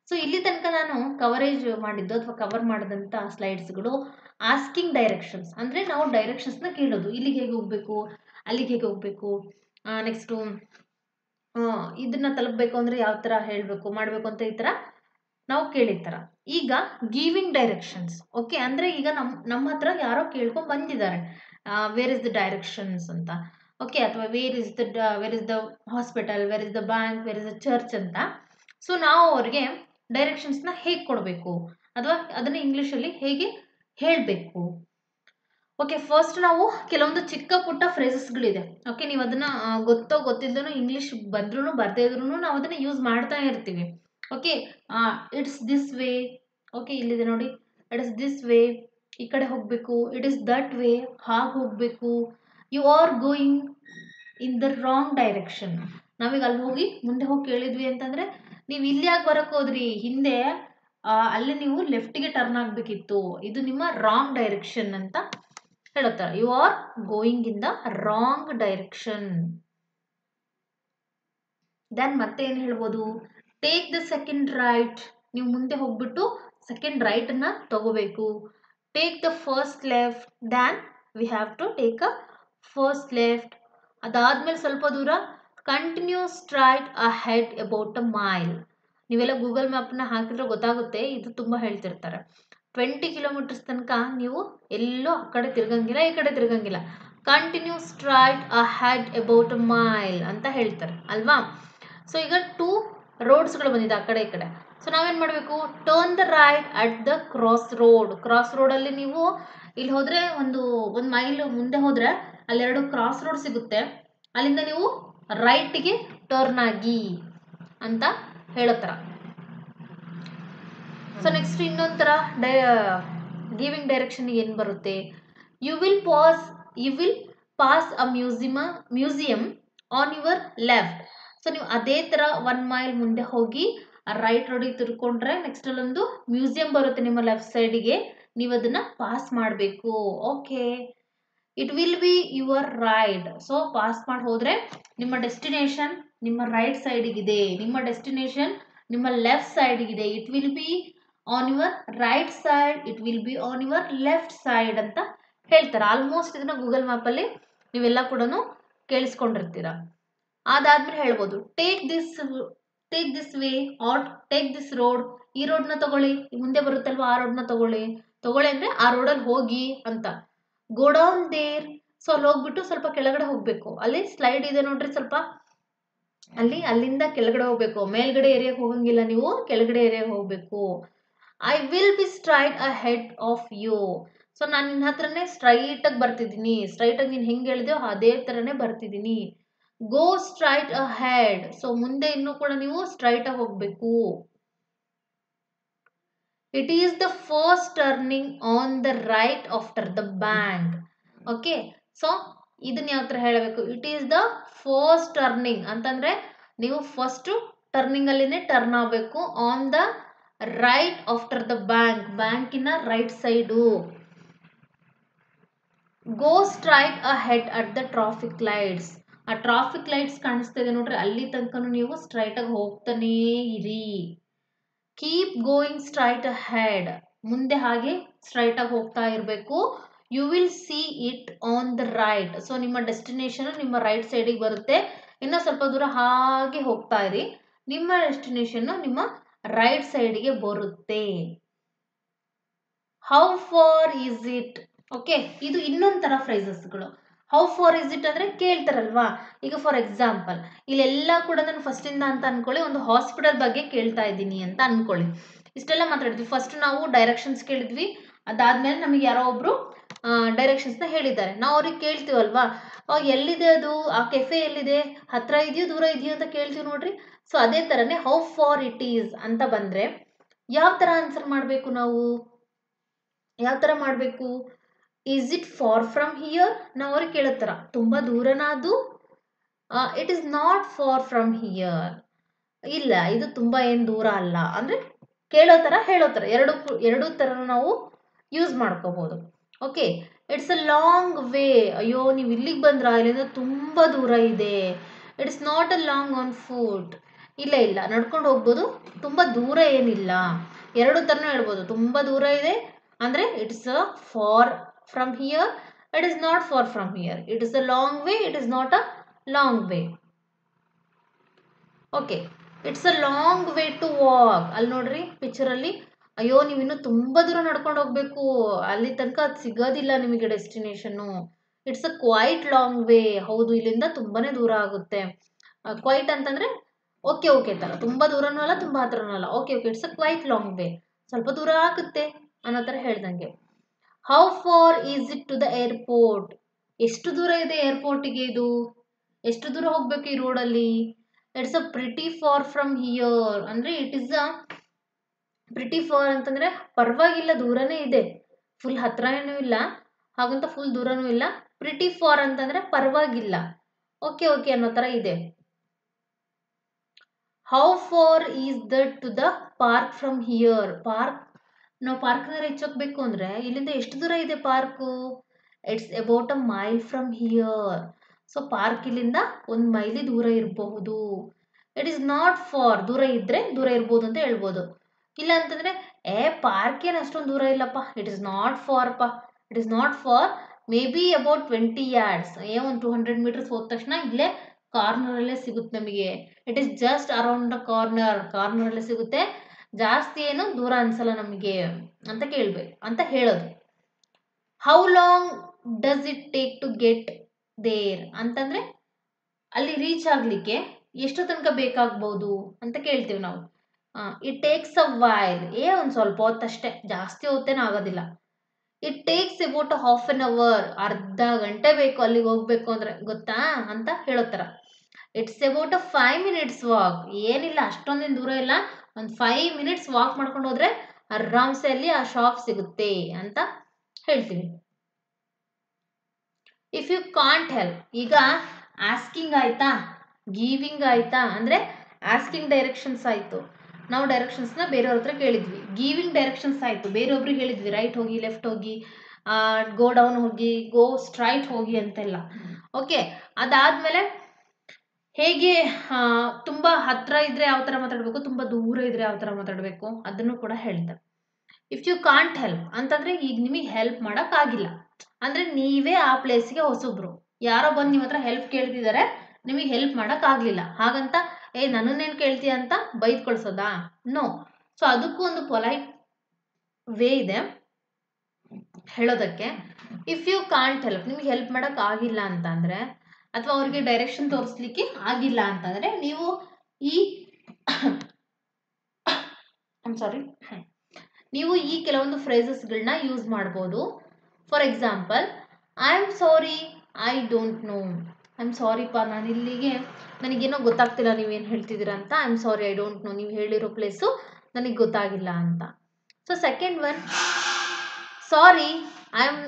ಸೊ ಇಲ್ಲಿ ತನಕ ನಾನು ಕವರೇಜ್ ಮಾಡಿದ್ದು ಅಥವಾ ಕವರ್ ಮಾಡಿದಂಥ ಸ್ಲೈಡ್ಸ್ಗಳು ಆಸ್ಕಿಂಗ್ ಡೈರೆಕ್ಷನ್ಸ್, ಅಂದರೆ ನಾವು ಡೈರೆಕ್ಷನ್ಸ್ನ ಕೇಳೋದು, ಇಲ್ಲಿಗೆ ಹೇಗೆ ಹೋಗಬೇಕು, ಅಲ್ಲಿಗೆ ಹೇಗೆ ಹೋಗಬೇಕು, ನೆಕ್ಸ್ಟು ಇದನ್ನು ತಲುಪಬೇಕು ಅಂದರೆ ಯಾವ ಥರ ಹೇಳಬೇಕು ಮಾಡಬೇಕು ಅಂತ ಈ ಥರ ನಾವು ಕೇಳಿರ್ತಾರ. ಈಗ ಗಿವಿಂಗ್ ಡೈರೆಕ್ಷನ್ಸ್. ಓಕೆ, ಅಂದರೆ ಈಗ ನಮ್ಮ ಹತ್ರ ಯಾರೋ ಕೇಳ್ಕೊಂಡು ಬಂದಿದ್ದಾರೆ, ವೇರ್ ಇಸ್ ದ ಡೈರೆಕ್ಷನ್ಸ್ ಅಂತ. ಓಕೆ, ಅಥವಾ where is the hospital, wear is the bank, wear is the church ಅಂತ. ಸೊ ನಾವು ಅವ್ರಿಗೆ ಡೈರೆಕ್ಷನ್ಸ್ನ ಹೇಗೆ ಕೊಡಬೇಕು ಅಥವಾ ಅದನ್ನು ಇಂಗ್ಲೀಷಲ್ಲಿ ಹೇಗೆ ಹೇಳಬೇಕು? ಓಕೆ, ಫಸ್ಟ್ ನಾವು ಕೆಲವೊಂದು ಚಿಕ್ಕ ಪುಟ್ಟ ಫ್ರೇಸಸ್ಗಳಿದೆ. ಓಕೆ, ನೀವು ಅದನ್ನು ಗೊತ್ತೋ ಗೊತ್ತಿಲ್ಲದೋ ಇಂಗ್ಲೀಷ್ ಬಂದ್ರೂ ಬರ್ದೇ ಇದ್ರೂ ನಾವು ಅದನ್ನು ಯೂಸ್ ಮಾಡ್ತಾ ಇರ್ತೀವಿ. Okay, it's this way. Okay, ಇಲ್ಲಿದೆ ನೋಡಿ, ಇಟ್ ಇಸ್ ದಿಸ್ ವೇ, ಈ ಕಡೆ ಹೋಗಬೇಕು. ಇಟ್ ಇಸ್ ದಟ್ ವೇ, ಹಾಗೆ ಹೋಗಬೇಕು. You are going in the wrong direction. ನಾವೀಗ ಅಲ್ಲಿ ಹೋಗಿ ಮುಂದೆ ಹೋಗಿ ಕೇಳಿದ್ವಿ ಅಂತಂದರೆ, ನೀವು ಇಲ್ಲಿ ಯಾಕೆ ಬರೋಕ್ಕೆ ಹೋದ್ರಿ, ಹಿಂದೆ ಅಲ್ಲಿ ನೀವು ಲೆಫ್ಟಿಗೆ ಟರ್ನ್ ಆಗಬೇಕಿತ್ತು, ಇದು ನಿಮ್ಮ ರಾಂಗ್ ಡೈರೆಕ್ಷನ್ ಅಂತ ಹೇಳುತ್ತಾರೆ. You are going in the wrong direction. Then ಮತ್ತೆ ಏನು ಹೇಳ್ಬೋದು? Take the second right. ನೀವು ಮುಂದೆ ಹೋಗ್ಬಿಟ್ಟು ಸೆಕೆಂಡ್ ರೈಟನ್ನು ತಗೋಬೇಕು. Take the first left. Then we have to take a first left. ಅದಾದಮೇಲೆ ಸ್ವಲ್ಪ ದೂರ continue straight ahead about a mile. ನೀವೆಲ್ಲ ಗೂಗಲ್ ಮ್ಯಾಪ್ನ ಹಾಕಿದ್ರೆ ಗೊತ್ತಾಗುತ್ತೆ, ಇದು ತುಂಬ ಹೇಳ್ತಿರ್ತಾರೆ. 20 ಕಿಲೋಮೀಟರ್ಸ್ ತನಕ ನೀವು ಎಲ್ಲೂ ಆ ಕಡೆ ತಿರ್ಗಂಗಿಲ್ಲ, ಈ ಕಡೆ ತಿರ್ಗಂಗಿಲ್ಲ. Continue straight ahead about a mile ಅಂತ ಹೇಳ್ತಾರೆ ಅಲ್ವಾ? ಸೊ ಈಗ 2 ರೋಡ್ಸ್ಗಳು ಬಂದಿದೆ ಆ ಕಡೆ ಈ ಕಡೆ. ಸೊ ನಾವೇನು ಮಾಡಬೇಕು? Turn the right at the cross road. Cross ರೋಡಲ್ಲಿ ನೀವು ಇಲ್ಲಿ ಹೋದರೆ ಒಂದು ಮೈಲ್ ಮುಂದೆ ಹೋದರೆ ಅಲ್ಲಿ 2 ಕ್ರಾಸ್ ರೋಡ್ ಸಿಗುತ್ತೆ, ಅಲ್ಲಿಂದ ನೀವು ರೈಟಿಗೆ ಟರ್ನ್ ಆಗಿ ಅಂತ ಹೇಳೋತರ. ಸೊ ನೆಕ್ಸ್ಟ್ ಇನ್ನೊಂಥರ ಗಿವಿಂಗ್ ಡೈರೆಕ್ಷನ್ ಏನು ಬರುತ್ತೆ? You will pass a museum on your left. So ನೀವು ಅದೇ ಥರ 1 ಮೈಲ್ ಮುಂದೆ ಹೋಗಿ ರೈಟ್ ರೋಡಿಗೆ ತಿರ್ಕೊಂಡ್ರೆ ನೆಕ್ಸ್ಟ್ ಅಲ್ಲೊಂದು ಮ್ಯೂಸಿಯಂ ಬರುತ್ತೆ ನಿಮ್ಮ ಲೆಫ್ಟ್ ಸೈಡಿಗೆ, ನೀವು ಅದನ್ನು ಪಾಸ್ ಮಾಡಬೇಕು. Okay, it will be your right. So pass ಮಾಡಿ ಹೋದರೆ ನಿಮ್ಮ ಡೆಸ್ಟಿನೇಷನ್ ನಿಮ್ಮ ರೈಟ್ ಸೈಡಿಗಿದೆ, ನಿಮ್ಮ ಡೆಸ್ಟಿನೇಷನ್ ನಿಮ್ಮ ಲೆಫ್ಟ್ ಸೈಡಿಗಿದೆ. It will be on your right side, it will be on your left side ಅಂತ ಹೇಳ್ತಾರೆ. ಆಲ್ಮೋಸ್ಟ್ ಇದನ್ನು ಗೂಗಲ್ ಮ್ಯಾಪಲ್ಲಿ ನೀವೆಲ್ಲ ಕೂಡ ಕೇಳಿಸ್ಕೊಂಡಿರ್ತೀರ. ಅದಾದ್ಮೇಲೆ ಹೇಳ್ಬೋದು take this way or take this road. ಈ ರೋಡ್ನ ತಗೊಳ್ಳಿ, ಮುಂದೆ ಬರುತ್ತಲ್ವ ಆ ರೋಡ್ನ ತಗೊಳ್ಳಿ ಅಂದರೆ ಆ ರೋಡಲ್ಲಿ ಹೋಗಿ ಅಂತ. Go down there. ಸೊ ಅಲ್ಲಿ ಹೋಗ್ಬಿಟ್ಟು ಸ್ವಲ್ಪ ಕೆಳಗಡೆ ಹೋಗಬೇಕು, ಅಲ್ಲಿ ಸ್ಲೈಡ್ ಇದೆ ನೋಡ್ರಿ, ಸ್ವಲ್ಪ ಅಲ್ಲಿಂದ ಕೆಳಗಡೆ ಹೋಗ್ಬೇಕು, ಮೇಲ್ಗಡೆ ಏರಿಯಾಗೆ ಹೋಗಂಗಿಲ್ಲ, ನೀವು ಕೆಳಗಡೆ ಏರಿಯಾಗೆ ಹೋಗಬೇಕು. I will be straight ahead of you. So ನಾನು ನಿನ್ನ ಹತ್ರನೇ ಸ್ಟ್ರೈಟಾಗಿ ಬರ್ತಿದ್ದೀನಿ, ಸ್ಟ್ರೈಟಾಗಿ ನೀನು ಹೆಂಗೆ ಹೇಳಿದೆಯೋ ಅದೇ ಥರನೇ ಬರ್ತಿದ್ದೀನಿ. Go straight ahead. ಸೊ ಮುಂದೆ ಇನ್ನೂ ಕೂಡ ನೀವು ಸ್ಟ್ರೈಟಾಗಿ ಹೋಗಬೇಕು. It is the first turning on the right after the bank. Okay, so ಇದನ್ನ ಯಾವ ಥರ ಹೇಳಬೇಕು? It is the first turning ಅಂತಂದರೆ ನೀವು ಫಸ್ಟು ಟರ್ನಿಂಗಲ್ಲಿನೇ ಟರ್ನ್ ಆಗಬೇಕು. On the right after the ಬ್ಯಾಂಕಿನ right side. Go straight ahead at the traffic lights. ಆ ಟ್ರಾಫಿಕ್ ಲೈಟ್ಸ್ ಕಾಣಿಸ್ತಾ ಇದೆ ನೋಡ್ರಿ, ಅಲ್ಲಿ ತನಕ ನೀವು ಸ್ಟ್ರೈಟಾಗಿ ಹೋಗ್ತಾನೇ ಇರಿ. Keep going straight ahead. ಮುಂದೆ ಹಾಗೆ ಸ್ಟ್ರೈಟಾಗಿ ಹೋಗ್ತಾ ಇರಬೇಕು. You will see it on the right. So ನಿಮ್ಮ ಡೆಸ್ಟಿನೇಷನ್ ನಿಮ್ಮ ರೈಟ್ ಸೈಡಿಗೆ ಬರುತ್ತೆ. ಇನ್ನೂ ಸ್ವಲ್ಪ ದೂರ ಹಾಗೆ ಹೋಗ್ತಾ ಇರಿ, ನಿಮ್ಮ ಡೆಸ್ಟಿನೇಷನ್ ನಿಮ್ಮ ರೈಟ್ ಸೈಡಿಗೆ ಬರುತ್ತೆ. How far is it? Okay, ಇದು ಇನ್ನೊಂದು ಥರ ಫ್ರೇಸಸ್ಗಳು. ಹೌ ಫಾರ್ ಇಸ್ ಇಟ್ ಅಂದರೆ ಕೇಳ್ತಾರಲ್ವಾ. ಈಗ ಫಾರ್ ಎಕ್ಸಾಂಪಲ್ ಇಲ್ಲೆಲ್ಲ ಕೂಡ ನಾನು ಫಸ್ಟಿಂದ ಅಂತ ಅನ್ಕೊಳ್ಳಿ, ಒಂದು ಹಾಸ್ಪಿಟಲ್ ಬಗ್ಗೆ ಕೇಳ್ತಾ ಇದ್ದೀನಿ ಅಂತ ಅನ್ಕೊಳ್ಳಿ. ಇಷ್ಟೆಲ್ಲ ಮಾತಾಡಿದ್ವಿ. ಫಸ್ಟ್ ನಾವು ಡೈರೆಕ್ಷನ್ಸ್ ಕೇಳಿದ್ವಿ, ಅದಾದ್ಮೇಲೆ ನಮಗೆ ಯಾರೋ ಒಬ್ರು ಡೈರೆಕ್ಷನ್ಸ್ನ ಹೇಳಿದ್ದಾರೆ. ನಾವು ಅವ್ರಿಗೆ ಕೇಳ್ತೀವಲ್ವಾ, ಎಲ್ಲಿದೆ ಅದು, ಆ ಕೆಫೆ ಎಲ್ಲಿದೆ, ಹತ್ರ ಇದೆಯೋ ದೂರ ಇದೆಯೋ ಅಂತ ಕೇಳ್ತೀವಿ ನೋಡ್ರಿ. ಸೊ ಅದೇ ಥರನೇ ಹೌ ಫಾರ್ ಇಟ್ ಈಸ್ ಅಂತ ಬಂದರೆ ಯಾವ ಥರ ಆನ್ಸರ್ ಮಾಡಬೇಕು ನಾವು, ಯಾವ ಥರ ಮಾಡಬೇಕು? Is it for from here? ನಾವು ಅವ್ರಿಗೆ ಕೇಳೋ ಥರ ತುಂಬ ದೂರನಾ ಅದು? It is not far from here. ಇಲ್ಲ, ಇದು ತುಂಬ ಏನು ದೂರ ಅಲ್ಲ ಅಂದರೆ ಕೇಳೋ ಥರ ಹೇಳೋ ಥರ ಎರಡು ಥರನೂ ನಾವು ಯೂಸ್ ಮಾಡ್ಕೋಬೋದು. Okay, it's a long way. ಅಯ್ಯೋ ನೀವು ಇಲ್ಲಿಗೆ ಬಂದ್ರಾ, ಇಲ್ಲಿಂದ ತುಂಬ ದೂರ ಇದೆ. It's not a long on foot. ಇಲ್ಲ ನಡ್ಕೊಂಡು ಹೋಗ್ಬೋದು, ತುಂಬ ದೂರ ಏನಿಲ್ಲ. ಎರಡು ಥರನೂ ಹೇಳ್ಬೋದು. ತುಂಬ ದೂರ ಇದೆ ಅಂದರೆ it's a far from here, it is not far from here. It is a long way, it is not a long way. Okay, it's a long way to walk. ಅಲ್ಲಿ ನೋಡ್ರಿ ಪಿಕ್ಚರಲ್ಲಿ, ಅಯ್ಯೋ ನೀವು ಇನ್ನೂ ತುಂಬ ದೂರ ನಡ್ಕೊಂಡು ಹೋಗ್ಬೇಕು, ಅಲ್ಲಿ ತನಕ ಅದು ಸಿಗೋದಿಲ್ಲ ನಿಮಗೆ destination. It's a quite long way. ಹೌದು, ಇಲ್ಲಿಂದ ತುಂಬಾನೇ ದೂರ ಆಗುತ್ತೆ. ಕ್ವೈಟ್ ಅಂತಂದ್ರೆ ಓಕೆ ಥರ, ತುಂಬ ದೂರನೂ ಅಲ್ಲ ತುಂಬ ಹತ್ರನೂ ಅಲ್ಲ. Okay it's a quite long way, ಸ್ವಲ್ಪ ದೂರ ಆಗುತ್ತೆ ಅನ್ನೋ ಥರ ಹೇಳ್ದಂಗೆ. How far is it to the airport? ಎಷ್ಟು ದೂರ ಇದೆ ಏರ್ಪೋರ್ಟಿಗೆ ಇದು, ಎಷ್ಟು ದೂರ ಹೋಗ್ಬೇಕು ಈ ರೋಡಲ್ಲಿ? It's a pretty far from here ಅಂದರೆ it is a pretty far ಅಂತಂದರೆ ಪರವಾಗಿಲ್ಲ, ದೂರನೇ ಇದೆ, ಫುಲ್ ಹತ್ರ ಏನೂ ಇಲ್ಲ, ಹಾಗಂತ ಫುಲ್ ದೂರನೂ ಇಲ್ಲ. ಪ್ರಿಟಿ ಫಾರ್ ಅಂತಂದರೆ ಪರವಾಗಿಲ್ಲ, ಓಕೆ ಅನ್ನೋ ಥರ ಇದೆ. How far is that to the park from here? Park, ನಾವು ಪಾರ್ಕ್ನ ರೀಚ್ ಆಗಬೇಕು ಅಂದರೆ ಇಲ್ಲಿಂದ ಎಷ್ಟು ದೂರ ಇದೆ park? It's about a mile from here. So park ಇಲ್ಲಿಂದ 1 ಮೈಲಿ ದೂರ ಇರಬಹುದು. ಇಟ್ ಈಸ್ ನಾಟ್ ಫಾರ್, ದೂರ ಇದ್ದರೆ ದೂರ ಇರ್ಬೋದು ಅಂತ ಹೇಳ್ಬೋದು. ಇಲ್ಲ ಅಂತಂದರೆ ಪಾರ್ಕ್ ಏನು ಅಷ್ಟೊಂದು ದೂರ ಇಲ್ಲಪ್ಪ, it is not for it is not for, may be about 20 yards. ಒಂದು 200 meters ಹೋದ ತಕ್ಷಣ ಇಲ್ಲೇ ಕಾರ್ನರಲ್ಲೇ ಸಿಗುತ್ತೆ ನಮಗೆ. It is just around the ಕಾರ್ನರಲ್ಲೇ ಸಿಗುತ್ತೆ, ಜಾಸ್ತಿ ಏನು ದೂರ ಅನ್ಸಲ್ಲ ನಮಗೆ ಅಂತ ಹೇಳೋದು. How long does it take to get there ಅಂತಂದರೆ ಅಲ್ಲಿ ರೀಚ್ ಆಗಲಿಕ್ಕೆ ಎಷ್ಟು ತನಕ ಬೇಕಾಗ್ಬೋದು ಅಂತ ಕೇಳ್ತೀವಿ ನಾವು. It takes a while. ಒಂದು ಸ್ವಲ್ಪ ಹೊತ್ತಷ್ಟೇ, ಜಾಸ್ತಿ ಹೊತ್ತೇನೂ ಆಗೋದಿಲ್ಲ. It takes about half an hour. ಅರ್ಧ ಗಂಟೆ ಬೇಕು ಅಲ್ಲಿಗೆ ಹೋಗ್ಬೇಕು ಅಂದರೆ, ಗೊತ್ತಾ ಅಂತ ಹೇಳೋ ಥರ. It's about a 5 minutes walk. ಏನಿಲ್ಲ, ಅಷ್ಟೊಂದೇನು ದೂರ ಇಲ್ಲ, ಒಂದು 5 minutes ವಾಕ್ ಮಾಡ್ಕೊಂಡು ಹೋದರೆ ಆರಾಮ್ಸೆ ಅಲ್ಲಿ ಆ ಶಾಪ್ ಸಿಗುತ್ತೆ ಅಂತ ಹೇಳ್ತೀವಿ. ಇಫ್ ಯು ಕಾಂಟ್ ಹೆಲ್ಪ್, ಈಗ ಆಸ್ಕಿಂಗ್ ಆಯ್ತಾ, ಗಿವಿಂಗ್ ಆಯ್ತಾ, ಅಂದರೆ ಆಸ್ಕಿಂಗ್ ಡೈರೆಕ್ಷನ್ಸ್ ಆಯಿತು, ನಾವು ಡೈರೆಕ್ಷನ್ಸ್ನ ಬೇರೆಯವ್ರ ಹತ್ರ ಕೇಳಿದ್ವಿ. ಗಿವಿಂಗ್ ಡೈರೆಕ್ಷನ್ಸ್ ಆಯಿತು, ಬೇರೆಯೊಬ್ರಿಗೆ ಹೇಳಿದ್ವಿ, ರೈಟ್ ಹೋಗಿ, ಲೆಫ್ಟ್ ಹೋಗಿ, ಗೋ ಡೌನ್ ಹೋಗಿ, ಗೋ ಸ್ಟ್ರೈಟ್ ಹೋಗಿ ಅಂತೆಲ್ಲ. ಓಕೆ, ಅದಾದಮೇಲೆ ಹೇಗೆ ತುಂಬ ಹತ್ರ ಇದ್ದರೆ ಯಾವ ಥರ ಮಾತಾಡಬೇಕು, ತುಂಬ ದೂರ ಇದ್ದರೆ ಯಾವ ಥರ ಮಾತಾಡಬೇಕು ಅದನ್ನು ಕೂಡ ಹೇಳ್ತಾರೆ. ಇಫ್ ಯು ಕಾಂಟ್ ಹೆಲ್ಪ್ ಅಂತಂದರೆ ಈಗ ನಿಮಗೆ ಹೆಲ್ಪ್ ಮಾಡೋಕ್ಕಾಗಿಲ್ಲ ಅಂದರೆ ನೀವೇ ಆ ಪ್ಲೇಸ್ಗೆ ಹೊಸಬ್ರು, ಯಾರೋ ಬಂದು ನಿಮ್ಮ ಹತ್ರ ಹೆಲ್ಪ್ ಕೇಳ್ತಿದ್ದಾರೆ, ನಿಮಗೆ ಹೆಲ್ಪ್ ಮಾಡೋಕ್ಕಾಗಲಿಲ್ಲ, ಹಾಗಂತ ನನ್ನನ್ನೇನು ಕೇಳ್ತೀಯ ಅಂತ ಬೈದು ಕಳಿಸೋದಾ? ನೋ. ಸೊ ಅದಕ್ಕೂ ಒಂದು ಪೊಲೈಟ್ ವೇ ಇದೆ ಹೇಳೋದಕ್ಕೆ. ಇಫ್ ಯು ಕಾಂಟ್ ಹೆಲ್ಪ್, ನಿಮಗೆ ಹೆಲ್ಪ್ ಮಾಡೋಕ್ಕಾಗಿಲ್ಲ ಅಂತಂದರೆ, ಅಥವಾ ಅವ್ರಿಗೆ ಡೈರೆಕ್ಷನ್ ತೋರಿಸ್ಲಿಕ್ಕೆ ಆಗಿಲ್ಲ ಅಂತಂದರೆ ನೀವು ನೀವು ಈ ಕೆಲವೊಂದು ಫ್ರೇಸಸ್ಗಳನ್ನ ಯೂಸ್ ಮಾಡ್ಬೋದು. For example, I am sorry, I don't know. I am ಸಾರಿಪ್ಪ, ನಾನು ಇಲ್ಲಿಗೆ ನನಗೇನೋ ಗೊತ್ತಾಗ್ತಿಲ್ಲ ನೀವೇನು ಹೇಳ್ತಿದ್ದೀರಾ ಅಂತ. I am sorry, I don't know, ನೀವು ಹೇಳಿರೋ ಪ್ಲೇಸು ನನಗೆ ಗೊತ್ತಾಗಿಲ್ಲ ಅಂತ. So second one, sorry I am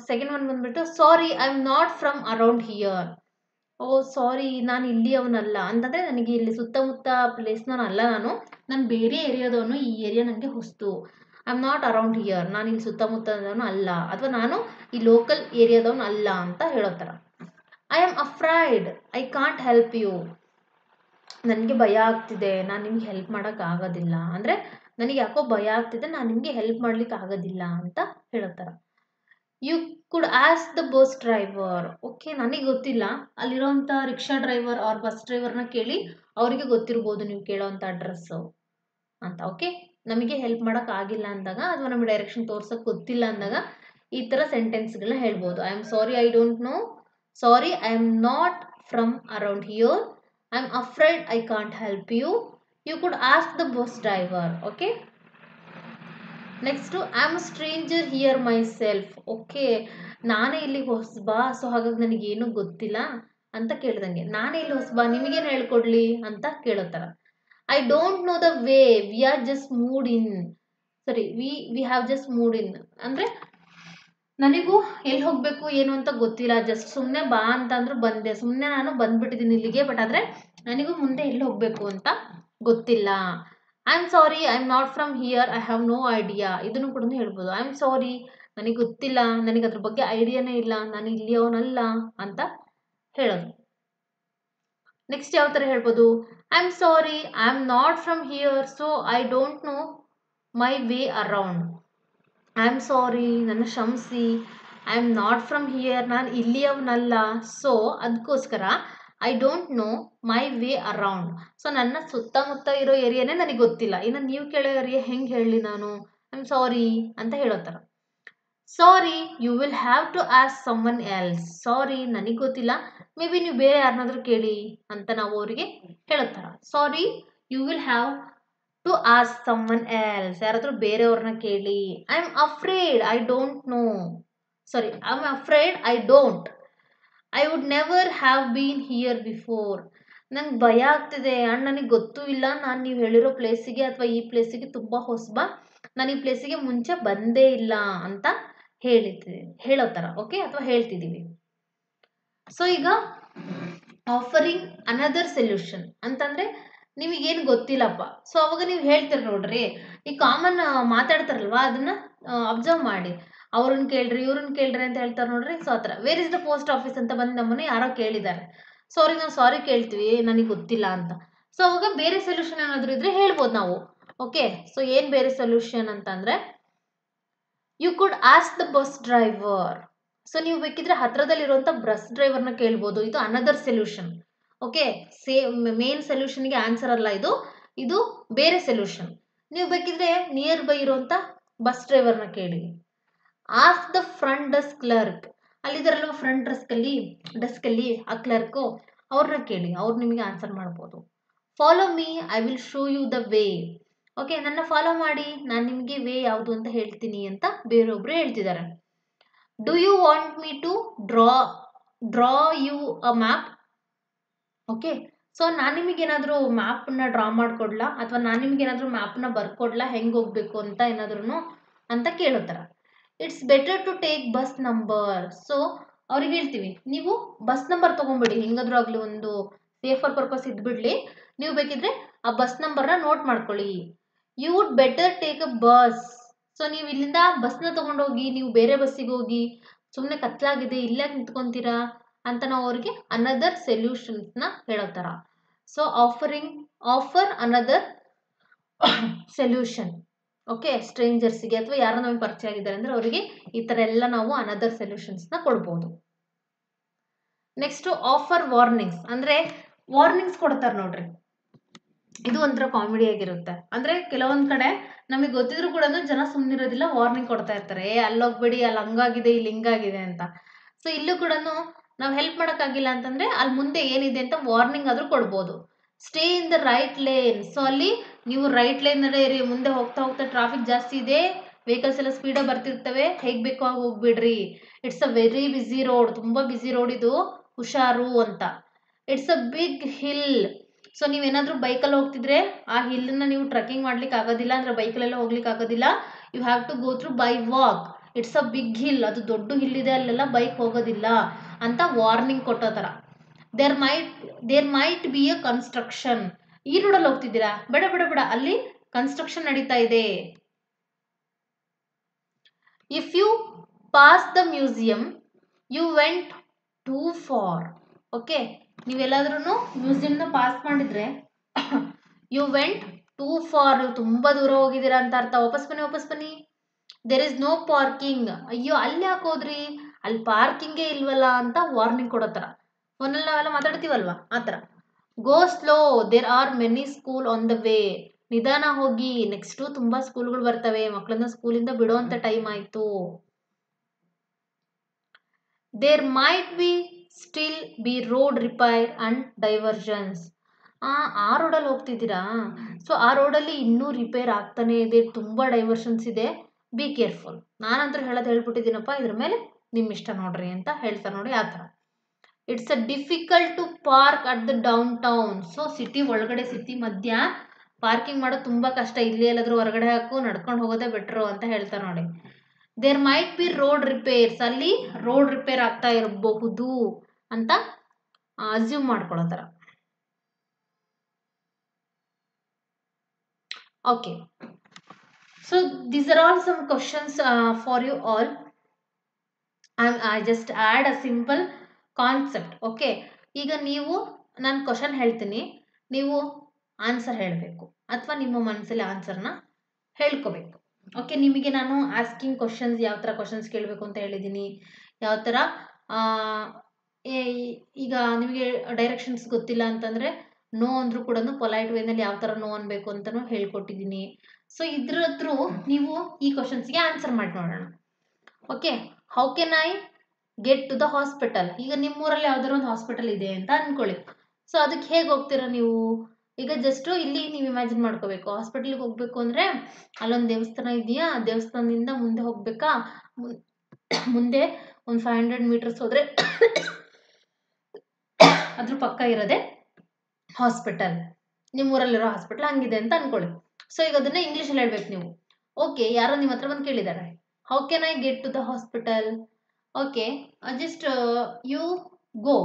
second one ಬಂದ್ಬಿಟ್ಟು sorry I am not from around here. Sorry, ನಾನು ಇಲ್ಲಿ ಅವನಲ್ಲ ಅಂತಂದರೆ ನನಗೆ ಇಲ್ಲಿ ಸುತ್ತಮುತ್ತ ಪ್ಲೇಸ್ನವನು ಅಲ್ಲ, ನಾನು ಬೇರೆ ಏರಿಯಾದವನು, ಈ ಏರಿಯಾ ನನಗೆ ಹೊಸ್ತು. I am not around here, ನಾನು ಇಲ್ಲಿ ಸುತ್ತಮುತ್ತದವನು ಅಲ್ಲ, ಅಥವಾ ನಾನು ಈ ಲೋಕಲ್ ಏರಿಯಾದವನು ಅಲ್ಲ ಅಂತ ಹೇಳೋ ಥರ. I am afraid, I can't help you. ನನಗೆ ಭಯ ಆಗ್ತಿದೆ, ನಾನು ನಿಮ್ಗೆ ಹೆಲ್ಪ್ ಮಾಡೋಕ್ಕಾಗೋದಿಲ್ಲ ಅಂದರೆ ನನಗೆ ಯಾಕೋ ಭಯ ಆಗ್ತಿದೆ, ನಾನು ನಿಮಗೆ ಹೆಲ್ಪ್ ಮಾಡ್ಲಿಕ್ಕೆ ಆಗೋದಿಲ್ಲ ಅಂತ ಹೇಳೋ ಥರ. You could ask the bus driver. Okay, ನನಗೆ ಗೊತ್ತಿಲ್ಲ, ಅಲ್ಲಿರೋಂಥ ರಿಕ್ಷಾ ಡ್ರೈವರ್ ಆರ್ ಬಸ್ ಡ್ರೈವರ್ನ ಕೇಳಿ, ಅವರಿಗೆ ಗೊತ್ತಿರ್ಬೋದು ನೀವು ಕೇಳೋವಂಥ ಅಡ್ರೆಸ್ಸು ಅಂತ. ಓಕೆ, ನಮಗೆ ಹೆಲ್ಪ್ ಮಾಡೋಕ್ಕಾಗಿಲ್ಲ ಅಂದಾಗ, ಅಥವಾ ನಮಗೆ ಡೈರೆಕ್ಷನ್ ತೋರ್ಸೋಕ್ಕೆ ಗೊತ್ತಿಲ್ಲ ಅಂದಾಗ ಈ ಥರ ಸೆಂಟೆನ್ಸ್ಗಳನ್ನ ಹೇಳ್ಬೋದು. I am sorry I don't know, sorry I am not from around here, I am afraid I can't help you, you could ask the bus driver. Okay, next I am stranger here my self. Okay, ನಾನೇ ಇಲ್ಲಿ ಹೊಸಬಾ, so ಹಾಗಾಗಿ ನನಗೇನು ಗೊತ್ತಿಲ್ಲ ಅಂತ ಕೇಳ್ದಂಗೆ. ನಾನೇ ಇಲ್ಲಿ ಹೊಸಬಾ, ನಿಮಗೇನು ಹೇಳ್ಕೊಡ್ಲಿ ಅಂತ ಕೇಳೋ ಥರ. I don't know the way, we are just moved in, ಸರಿ we have just moved in ಅಂದರೆ ನನಗೂ ಎಲ್ಲಿ ಹೋಗಬೇಕು ಏನು ಅಂತ ಗೊತ್ತಿಲ್ಲ, ಜಸ್ಟ್ ಸುಮ್ಮನೆ ಬಾ ಅಂತಂದ್ರು ಬಂದೆ, ಸುಮ್ಮನೆ ನಾನು ಬಂದ್ಬಿಟ್ಟಿದ್ದೀನಿ ಇಲ್ಲಿಗೆ, ಬಟ್ ಆದರೆ ನನಗೂ ಮುಂದೆ ಎಲ್ಲಿ ಹೋಗಬೇಕು ಅಂತ ಗೊತ್ತಿಲ್ಲ. I am sorry I am not from here, I have no idea. ಇದನ್ನು ಕೂಡ ಹೇಳ್ಬೋದು. ಐ ಆಮ್ ಸಾರಿ, ನನಗೆ ಗೊತ್ತಿಲ್ಲ, ನನಗೆ ಅದ್ರ ಬಗ್ಗೆ ಐಡಿಯಾನೇ ಇಲ್ಲ, ನಾನು ಇಲ್ಲಿಯವನಲ್ಲ ಅಂತ ಹೇಳೋದು. ನೆಕ್ಸ್ಟ್ ಯಾವ ಥರ ಹೇಳ್ಬೋದು, I am sorry I am not from here, so I don't no my way around. I am ಸಾರಿ, ನನ್ನ ಕ್ಷಮಿಸಿ, I am not from here, ನಾನು ಇಲ್ಲಿಯವನಲ್ಲ, ಸೊ ಅದಕ್ಕೋಸ್ಕರ I don't no my way around. So ನನ್ನ ಸುತ್ತಮುತ್ತ ಇರೋ ಏರಿಯಾನೇ ನನಗೆ ಗೊತ್ತಿಲ್ಲ, ಇನ್ನು ನೀವು ಕೇಳೋ ಏರಿಯಾ ಹೆಂಗೆ ಹೇಳಲಿ ನಾನು, ಐ ಆಮ್ ಸಾರಿ ಅಂತ ಹೇಳೋ ಥರ. Sorry you will have to ask someone else. Sorry ನನಗೆ ಗೊತ್ತಿಲ್ಲ, ಮೇ ಬಿ ನೀವು ಬೇರೆ ಯಾರನ್ನಾದ್ರೂ ಕೇಳಿ ಅಂತ ನಾವು ಅವರಿಗೆ ಹೇಳೋ ಥರ. Sorry you will have to ask someone else, ಯಾರಾದರೂ ಬೇರೆಯವ್ರನ್ನ ಕೇಳಿ. I am afraid I don't know, sorry I am afraid I don't, I would never have been here before. ನಂಗೆ ಭಯ ಆಗ್ತಿದೆ ಆ್ಯಂಡ್ ನನಗೆ ಗೊತ್ತೂ ಇಲ್ಲ, ನಾನು ನೀವು ಹೇಳಿರೋ ಪ್ಲೇಸಿಗೆ ಅಥವಾ ಈ ಪ್ಲೇಸಿಗೆ ತುಂಬ ಹೊಸಬ, ನಾನು ಈ ಪ್ಲೇಸಿಗೆ ಮುಂಚೆ ಬಂದೇ ಇಲ್ಲ ಅಂತ ಹೇಳೋ ಥರ. ಓಕೆ, ಅಥವಾ ಹೇಳ್ತಿದ್ದೀವಿ. ಸೊ ಈಗ ಆಫರಿಂಗ್ ಅನದರ್ ಸೊಲ್ಯೂಷನ್ ಅಂತಂದರೆ ನಿಮಗೇನು ಗೊತ್ತಿಲ್ಲಪ್ಪ, ಸೊ ಅವಾಗ ನೀವು ಹೇಳ್ತೀರ ನೋಡ್ರಿ, ಈ ಕಾಮನ್ ಮಾತಾಡ್ತಾರಲ್ವ ಅದನ್ನು ಅಬ್ಸರ್ವ್ ಮಾಡಿ, ಅವ್ರನ್ನ ಕೇಳ್ರಿ ಇವ್ರನ್ನ ಕೇಳ್ರಿ ಅಂತ ಹೇಳ್ತಾರೆ ನೋಡ್ರಿ. ಸೊ ಆ ಥರ wear is the post office ಅಂತ ಬಂದು ನಮ್ಮನ್ನು ಯಾರೋ ಕೇಳಿದ್ದಾರೆ, ಸೊ ಅವ್ರಿಗೆ ನಾವು ಸಾರಿ ಕೇಳ್ತೀವಿ ನನಗೆ ಗೊತ್ತಿಲ್ಲ ಅಂತ. ಸೊ ಅವಾಗ ಬೇರೆ ಸೊಲ್ಯೂಷನ್ ಏನಾದರೂ ಇದ್ರೆ ಹೇಳ್ಬೋದು ನಾವು. ಓಕೆ, ಸೊ ಏನು ಬೇರೆ ಸೊಲ್ಯೂಷನ್ ಅಂತಂದರೆ you could ask the bus driver. So ನೀವು ಬೇಕಿದ್ರೆ ಹತ್ರದಲ್ಲಿರುವಂಥ ಬಸ್ ಡ್ರೈವರ್ನ ಕೇಳ್ಬೋದು. ಇದು ಅನದರ್ ಸೊಲ್ಯೂಷನ್. ಓಕೆ, ಮೇನ್ ಸೊಲ್ಯೂಷನ್ಗೆ ಆನ್ಸರ್ ಅಲ್ಲ ಇದು, ಇದು ಬೇರೆ ಸೊಲ್ಯೂಷನ್. ನೀವು ಬೇಕಿದ್ರೆ ನಿಯರ್ ಬೈ ಇರುವಂಥ ಬಸ್ ಡ್ರೈವರ್ನ ಕೇಳಿ. Ask the front desk clerk, ಅಲ್ಲಿದ್ದಾರಲ್ವ ಫ್ರಂಟ್ ಡೆಸ್ಕಲ್ಲಿ ಆ ಕ್ಲರ್ಕು, ಅವ್ರನ್ನ ಕೇಳಿ, ಅವ್ರು ನಿಮಗೆ ಆನ್ಸರ್ ಮಾಡ್ಬೋದು. Follow me I will show you the way. Okay, ನನ್ನ ಫಾಲೋ ಮಾಡಿ, ನಾನು ನಿಮಗೆ ವೇ ಯಾವುದು ಅಂತ ಹೇಳ್ತೀನಿ ಅಂತ ಬೇರೊಬ್ರು ಹೇಳ್ತಿದ್ದಾರೆ. Do you want me to draw you a map. Okay, so ನಾನು ನಿಮಗೇನಾದರೂ ಮ್ಯಾಪನ್ನ ಡ್ರಾ ಮಾಡಿಕೊಡ್ಲಾ, ಅಥವಾ ನಾನು ನಿಮಗೇನಾದರೂ ಮ್ಯಾಪನ್ನ ಬರ್ಕೊಡ್ಲಾ ಹೆಂಗೆ ಹೋಗಬೇಕು ಅಂತ ಏನಾದ್ರೂ ಅಂತ ಕೇಳೋ ಥರ. It's better to take bus number. So ಅವ್ರಿಗೆ ಹೇಳ್ತೀವಿ, ನೀವು ಬಸ್ ನಂಬರ್ ತೊಗೊಂಬಿಡಿ, ಹೆಂಗಾದ್ರೂ ಆಗಲಿ ಒಂದು ಸೇಫರ್ ಪರ್ಪಸ್ ಇದ್ಬಿಡ್ಲಿ, ನೀವು ಬೇಕಿದ್ರೆ ಆ ಬಸ್ ನಂಬರ್ನ ನೋಟ್ ಮಾಡ್ಕೊಳ್ಳಿ. You would better take a bus. So ನೀವು ಇಲ್ಲಿಂದ ಬಸ್ನ ತೊಗೊಂಡೋಗಿ, ನೀವು ಬೇರೆ ಬಸ್ಸಿಗೆ ಹೋಗಿ, ಸುಮ್ಮನೆ ಕತ್ಲಾಗಿದೆ ಇಲ್ಲೇ ನಿಂತ್ಕೊತೀರಾ ಅಂತ ನಾವು ಅವ್ರಿಗೆ ಅನದರ್ ಸೊಲ್ಯೂಷನ್ಸ್ನ ಹೇಳೋ ಥರ. So offer another solution. Okay, ಸ್ಟ್ರೇಂಜರ್ಸಿಗೆ ಅಥವಾ ಯಾರೋ ನಮಗೆ ಪರಿಚಯ ಆಗಿದ್ದಾರೆ ಅಂದರೆ ಅವರಿಗೆ ಈ ಥರ ಎಲ್ಲ ನಾವು ಅನದರ್ ಸೊಲ್ಯೂಷನ್ಸ್ನ ಕೊಡ್ಬೋದು. ನೆಕ್ಸ್ಟು ಆಫರ್ ವಾರ್ನಿಂಗ್ಸ್, ಅಂದರೆ ವಾರ್ನಿಂಗ್ಸ್ ಕೊಡ್ತಾರೆ ನೋಡ್ರಿ. ಇದು ಒಂಥರ ಕಾಮಿಡಿ ಆಗಿರುತ್ತೆ. ಅಂದರೆ ಕೆಲವೊಂದು ಕಡೆ ನಮಗೆ ಗೊತ್ತಿದ್ರು ಕೂಡ ಜನ ಸುಮ್ಮನಿರೋದಿಲ್ಲ, ವಾರ್ನಿಂಗ್ ಕೊಡ್ತಾ ಇರ್ತಾರೆ, ಅಲ್ಲೋಗ್ಬೇಡಿ, ಅಲ್ಲಿ ಹಂಗಾಗಿದೆ ಇಲ್ಲಿ ಹಿಂಗಾಗಿದೆ ಅಂತ. ಸೊ ಇಲ್ಲೂ ಕೂಡ ನಾವು ಹೆಲ್ಪ್ ಮಾಡೋಕ್ಕಾಗಿಲ್ಲ ಅಂತಂದರೆ ಅಲ್ಲಿ ಮುಂದೆ ಏನಿದೆ ಅಂತ ವಾರ್ನಿಂಗ್ ಆದರೂ ಕೊಡ್ಬೋದು. Stay in the right lane. So ಅಲ್ಲಿ ನೀವು ರೈಟ್ ಲೈನಲ್ಲೇ ಇರಿ, ಮುಂದೆ ಹೋಗ್ತಾ ಹೋಗ್ತಾ ಟ್ರಾಫಿಕ್ ಜಾಸ್ತಿ ಇದೆ, ವೆಹಿಕಲ್ಸ್ ಎಲ್ಲ ಸ್ಪೀಡಾಗಿ ಬರ್ತಿರ್ತವೆ, ಹೇಗೆ ಬೇಕೋ ಆಗಿ ಹೋಗ್ಬಿಡ್ರಿ. It's a very busy road, ತುಂಬ ಬ್ಯುಸಿ ರೋಡ್ ಇದು, ಹುಷಾರು ಅಂತ. It's a big hill. So ನೀವೇನಾದರೂ ಬೈಕಲ್ಲಿ ಹೋಗ್ತಿದ್ರೆ ಆ ಹಿಲ್ಲನ್ನು ನೀವು ಟ್ರೆಕ್ಕಿಂಗ್ ಮಾಡ್ಲಿಕ್ಕೆ ಆಗೋದಿಲ್ಲ, ಅಂದರೆ ಬೈಕಲ್ಲೆಲ್ಲ ಹೋಗ್ಲಿಕ್ಕೆ ಆಗೋದಿಲ್ಲ, you have to go through by walk. It's a big hill, ಅದು ದೊಡ್ಡ ಹಿಲ್ ಇದೆ, ಅಲ್ಲೆಲ್ಲ ಬೈಕ್ ಹೋಗೋದಿಲ್ಲ ಅಂತ ವಾರ್ನಿಂಗ್ ಕೊಟ್ಟೋ ಥರ. There might be a construction. ಈ ರೋಡಲ್ಲಿ ಹೋಗ್ತಿದ್ದೀರಾ, ಬೇಡ ಬೇಡ ಬೇಡ, ಅಲ್ಲಿ ಕನ್ಸ್ಟ್ರಕ್ಷನ್ ನಡೀತಾ ಇದೆ. If you pass the museum you went too far. Okay, ನೀವೆಲ್ಲಾದ್ರೂ ಮ್ಯೂಸಿಯಂನ ಪಾಸ್ ಮಾಡಿದರೆ ಯು ವೆಂಟ್ ಟೂ ಫಾರ್, ನೀವು ತುಂಬ ದೂರ ಹೋಗಿದ್ದೀರಾ ಅಂತ ಅರ್ಥ. ವಾಪಸ್ ಬನ್ನಿ. There is no parking. ಅಯ್ಯೋ ಅಲ್ಲಿ ಯಾಕೆ ಹೋದ್ರಿ, ಅಲ್ಲಿ ಪಾರ್ಕಿಂಗೇ ಇಲ್ವಲ್ಲ ಅಂತ ವಾರ್ನಿಂಗ್ ಕೊಡೋ ಥರ. ಫೋನಲ್ಲಿ ನಾವೆಲ್ಲ ಮಾತಾಡ್ತೀವಲ್ವ ಆ ಥರ. Go slow, there are many school on the way. ನಿಧಾನ ಹೋಗಿ, ನೆಕ್ಸ್ಟು ತುಂಬ ಸ್ಕೂಲ್ಗಳು ಬರ್ತವೆ, ಮಕ್ಕಳನ್ನ ಸ್ಕೂಲಿಂದ ಬಿಡೋವಂಥ ಟೈಮ್ ಆಯಿತು. There might be still be road repair and diversions. ಆ ರೋಡಲ್ಲಿ ಹೋಗ್ತಿದ್ದೀರಾ, ಸೊ ಆ ರೋಡಲ್ಲಿ ಇನ್ನೂ ರಿಪೇರ್ ಆಗ್ತಾನೆ ಇದೆ, ತುಂಬ ಡೈವರ್ಷನ್ಸ್ ಇದೆ, ಬಿ ಕೇರ್ಫುಲ್. ನಾನಂತೂ ಹೇಳ್ಬಿಟ್ಟಿದ್ದೀನಪ್ಪ, ಇದ್ರ ಮೇಲೆ ನಿಮ್ಮ ಇಷ್ಟ ನೋಡ್ರಿ ಅಂತ ಹೇಳ್ತಾರೆ ನೋಡಿ, ಆ ಥರ. It's a difficult to park at the downtown. So city ಒಳಗಡೆ, ಸಿಟಿ ಮಧ್ಯ ಪಾರ್ಕಿಂಗ್ ಮಾಡೋದು ತುಂಬ ಕಷ್ಟ. ಇಲ್ಲಿ ಎಲ್ಲಾದರೂ ಹೊರಗಡೆ ಹಾಕು, ನಡ್ಕೊಂಡು ಹೋಗೋದೇ ಬೆಟ್ರು ಅಂತ ಹೇಳ್ತಾರೆ ನೋಡಿ. There might be road repairs, ಅಲ್ಲಿ ರೋಡ್ ರಿಪೇರ್ ಆಗ್ತಾ ಇರಬಹುದು ಅಂತ ಅಸ್ಯೂಮ್ ಮಾಡ್ಕೊಳ್ಳೋ ಥರ. Okay, so these are all some questions for you all. I just add a simple concept. Okay, ಈಗ ನೀವು ನಾನು ಕ್ವಶನ್ ಹೇಳ್ತೀನಿ, ನೀವು ಆನ್ಸರ್ ಹೇಳಬೇಕು ಅಥವಾ ನಿಮ್ಮ ಮನಸ್ಸಲ್ಲಿ ಆನ್ಸರ್ನ ಹೇಳ್ಕೋಬೇಕು. ಓಕೆ, ನಿಮಗೆ ನಾನು ಆಸ್ಕಿಂಗ್ ಕ್ವಶನ್ಸ್, ಯಾವ ಥರ ಕ್ವಶನ್ಸ್ ಕೇಳಬೇಕು ಅಂತ ಹೇಳಿದ್ದೀನಿ, ಯಾವ ಥರ ಈಗ ನಿಮಗೆ ಡೈರೆಕ್ಷನ್ಸ್ ಗೊತ್ತಿಲ್ಲ ಅಂತಂದರೆ ನೋ ಅಂದರೂ ಕೂಡ ಪೊಲೈಟ್ ವೇನಲ್ಲಿ ಯಾವ ಥರ ನೋ ಅನ್ಬೇಕು ಅಂತಲೂ ಹೇಳ್ಕೊಟ್ಟಿದ್ದೀನಿ. ಸೊ ಇದ್ರ ಹತ್ರ ನೀವು ಈ ಕ್ವಶನ್ಸ್ಗೆ ಆನ್ಸರ್ ಮಾಡಿ ನೋಡೋಣ. Okay, how can I get to the hospital? ಈಗ ನಿಮ್ಮೂರಲ್ಲಿ ಯಾವ್ದಾದ್ರು ಒಂದು ಹಾಸ್ಪಿಟಲ್ ಇದೆ ಅಂತ ಅನ್ಕೊಳ್ಳಿ. ಸೊ ಅದಕ್ಕೆ ಹೇಗೆ ಹೋಗ್ತೀರಾ ನೀವು? ಈಗ ಜಸ್ಟ್ ಇಲ್ಲಿ ನೀವು ಇಮ್ಯಾಜಿನ್ ಮಾಡ್ಕೋಬೇಕು, ಹಾಸ್ಪಿಟಲ್ಗೆ ಹೋಗ್ಬೇಕು ಅಂದರೆ ಅಲ್ಲೊಂದು ದೇವಸ್ಥಾನ ಇದೆಯಾ, ದೇವಸ್ಥಾನದಿಂದ ಮುಂದೆ ಹೋಗ್ಬೇಕಾ, ಮುಂದೆ ಒಂದು 500 ಮೀಟರ್ಸ್ ಹೋದರೆ ಅದ್ರ ಪಕ್ಕ ಇರೋದೆ ಹಾಸ್ಪಿಟಲ್, ನಿಮ್ಮೂರಲ್ಲಿರೋ ಹಾಸ್ಪಿಟಲ್ ಹಂಗಿದೆ ಅಂತ ಅನ್ಕೊಳ್ಳಿ. ಸೊ ಈಗ ಅದನ್ನ ಇಂಗ್ಲೀಷಲ್ಲಿ ಹೇಳ್ಬೇಕು ನೀವು. ಓಕೆ, ಯಾರೋ ನಿಮ್ಮ ಹತ್ರ ಬಂದು ಕೇಳಿದ್ದಾರೆ, how can I get to the hospital? Okay, just you go.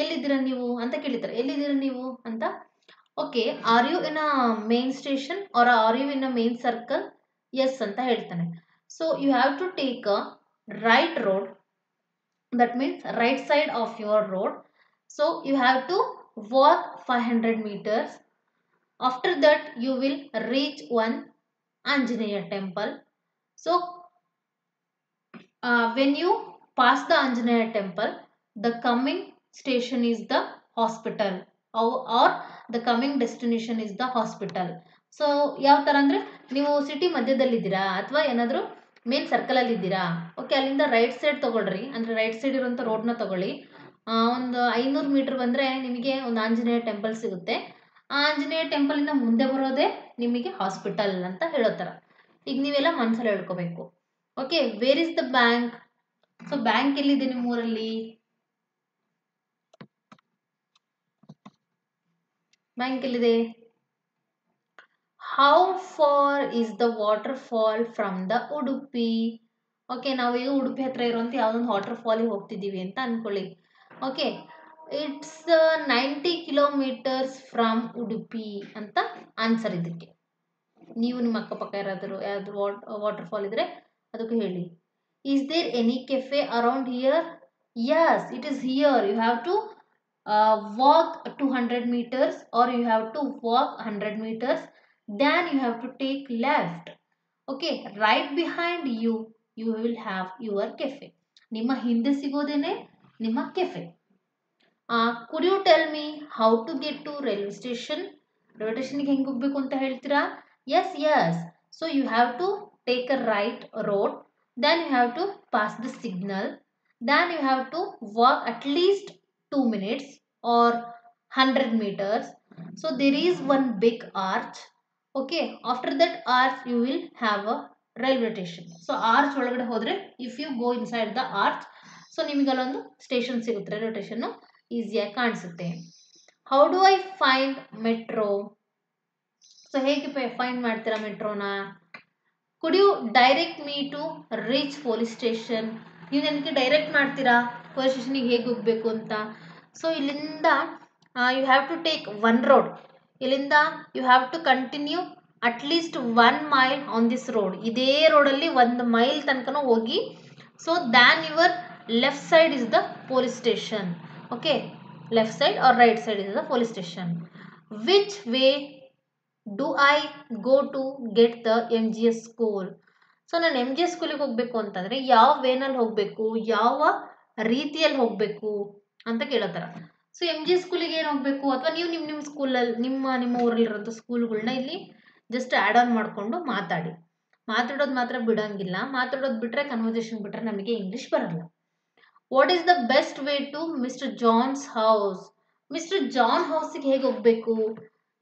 ಎಲ್ಲಿದ್ದೀರಾ ನೀವು ಅಂತ ಕೇಳಿದ್ದಾರೆ, ಎಲ್ಲಿದ್ದೀರಾ ನೀವು ಅಂತ. Okay, are you in a main station are are you in a main circle? Yes ಅಂತ ಹೇಳ್ತಾನೆ. So you have to take a right road, that means right side of your road. So you have to walk 500 meters. After that you will reach one Anjaneya temple. So when you pass the Anjaneya temple, the coming station is the hospital, or the coming destination is the hospital. So ಯಾವ ಥರ ಅಂದರೆ, ನೀವು city ಮಧ್ಯದಲ್ಲಿದ್ದೀರಾ ಅಥವಾ ಏನಾದರೂ main ಸರ್ಕಲಲ್ಲಿ ಇದ್ದೀರಾ, okay, ಅಲ್ಲಿಂದ right side ತೊಗೊಳ್ರಿ, ಅಂದರೆ ರೈಟ್ ಸೈಡ್ ಇರೋಂಥ ರೋಡ್ನ ತೊಗೊಳ್ಳಿ. ಒಂದು 500 ಮೀಟರ್ ಬಂದರೆ ನಿಮಗೆ ಒಂದು ಆಂಜನೇಯ ಟೆಂಪಲ್ ಸಿಗುತ್ತೆ. ಆ ಆಂಜನೇಯ ಟೆಂಪಲಿಂದ ಮುಂದೆ ಬರೋದೇ ನಿಮಗೆ ಹಾಸ್ಪಿಟಲ್ ಅಂತ ಹೇಳೋ ಥರ. ಈಗ ನೀವೆಲ್ಲ ಮನಸ್ಸಲ್ಲಿ ಹೇಳ್ಕೋಬೇಕು. Okay, where is the bank? So bank ಎಲ್ಲಿದೆ ನಿಮ್ಮೂರಲ್ಲಿ? ಬ್ಯಾಂಕ್ ಎಲ್ಲಿದೆ? How far is the waterfall from the Udupi? ಓಕೆ, ನಾವು ಈಗ ಉಡುಪಿ ಹತ್ರ ಇರುವಂಥ ಯಾವುದೊಂದು ವಾಟರ್ ಫಾಲಿಗೆ ಹೋಗ್ತಿದ್ದೀವಿ ಅಂತ ಅಂದ್ಕೊಳ್ಳಿ. Okay, it's 90 kilometers from Udupi ಅಂತ ಆನ್ಸರ್. ಇದಕ್ಕೆ ನೀವು ನಿಮ್ಮ ಅಕ್ಕಪಕ್ಕ ಯಾರಾದರೂ ವಾಟರ್ ಫಾಲ್ ಇದ್ರೆ ಅದಕ್ಕೆ ಹೇಳಿ. Is there any cafe around here? Yes, it is here. You have to walk 200 meters or you have to walk 100 meters. Then you have to take left. Okay, right behind you will have your cafe. ನಿಮ್ಮ ಹಿಂದೆ ಸಿಗೋದೇನೆ ನಿಮ್ಮ cafe. Could you tell me how to get to railway station? Railway ಸ್ಟೇಷನ್ಗೆ ಹೆಂಗೆ ಹೋಗ್ಬೇಕು ಅಂತ ಹೇಳ್ತೀರಾ? Yes yes. So you have to take a right road, then you have to pass the signal, then you have to walk at least 2 minutes or 100 meters. So there is one big arch. Okay, after that arch you will have a railway station. So arch ಒಳಗಡೆ ಹೋದರೆ, if you go inside the arch, so ನಿಮಗಲ್ಲೊಂದು station ಸಿಗುತ್ತೆ, railway station ಈಸಿಯಾಗಿ ಕಾಣಿಸುತ್ತೆ. How do I find metro? So ಹೇಗೆ find ಮಾಡ್ತೀರಾ ಮೆಟ್ರೋನ? Could you direct me to reach police station? ನೀವು ನನಗೆ ಡೈರೆಕ್ಟ್ ಮಾಡ್ತೀರಾ ಪೊಲೀಸ್ ಸ್ಟೇಷನಿಗೆ ಹೇಗೆ ಹೋಗಬೇಕು ಅಂತ? ಸೊ ಇಲ್ಲಿಂದ you have to take one road. ಇಲ್ಲಿಂದ you have to continue at least 1 mile on this road. ಇದೇ ರೋಡಲ್ಲಿ 1 mile ತನಕ ಹೋಗಿ. So then your left side is the police station. Okay, left side or right side is the police station. Which way do I go to get the MGS school? So ನಾನು MGS ಸ್ಕೂಲಿಗೆ ಹೋಗಬೇಕು ಅಂತಂದರೆ ಯಾವ ವೇನಲ್ಲಿ ಹೋಗಬೇಕು, ಯಾವ ರೀತಿಯಲ್ಲಿ ಹೋಗಬೇಕು ಅಂತ ಕೇಳೋತರ. ಸೊ MGS ಸ್ಕೂಲಿಗೆ ಏನು ಹೋಗಬೇಕು, ಅಥವಾ ನೀವು ನಿಮ್ಮ ಸ್ಕೂಲಲ್ಲಿ ನಿಮ್ಮ ಊರಲ್ಲಿರೋಂಥ ಸ್ಕೂಲ್ಗಳನ್ನ ಇಲ್ಲಿ ಜಸ್ಟ್ ಆ್ಯಡ್ ಆನ್ ಮಾಡಿಕೊಂಡು ಮಾತಾಡೋದು ಮಾತ್ರ ಬಿಡೋಂಗಿಲ್ಲ. ಮಾತಾಡೋದು ಬಿಟ್ಟರೆ, ಕನ್ವರ್ಸೇಷನ್ ಬಿಟ್ಟರೆ ನಮಗೆ ಇಂಗ್ಲೀಷ್ ಬರಲ್ಲ. What is the best way to mister John's house? Mister John ಹೌಸಿಗೆ ಹೇಗೆ ಹೋಗಬೇಕು?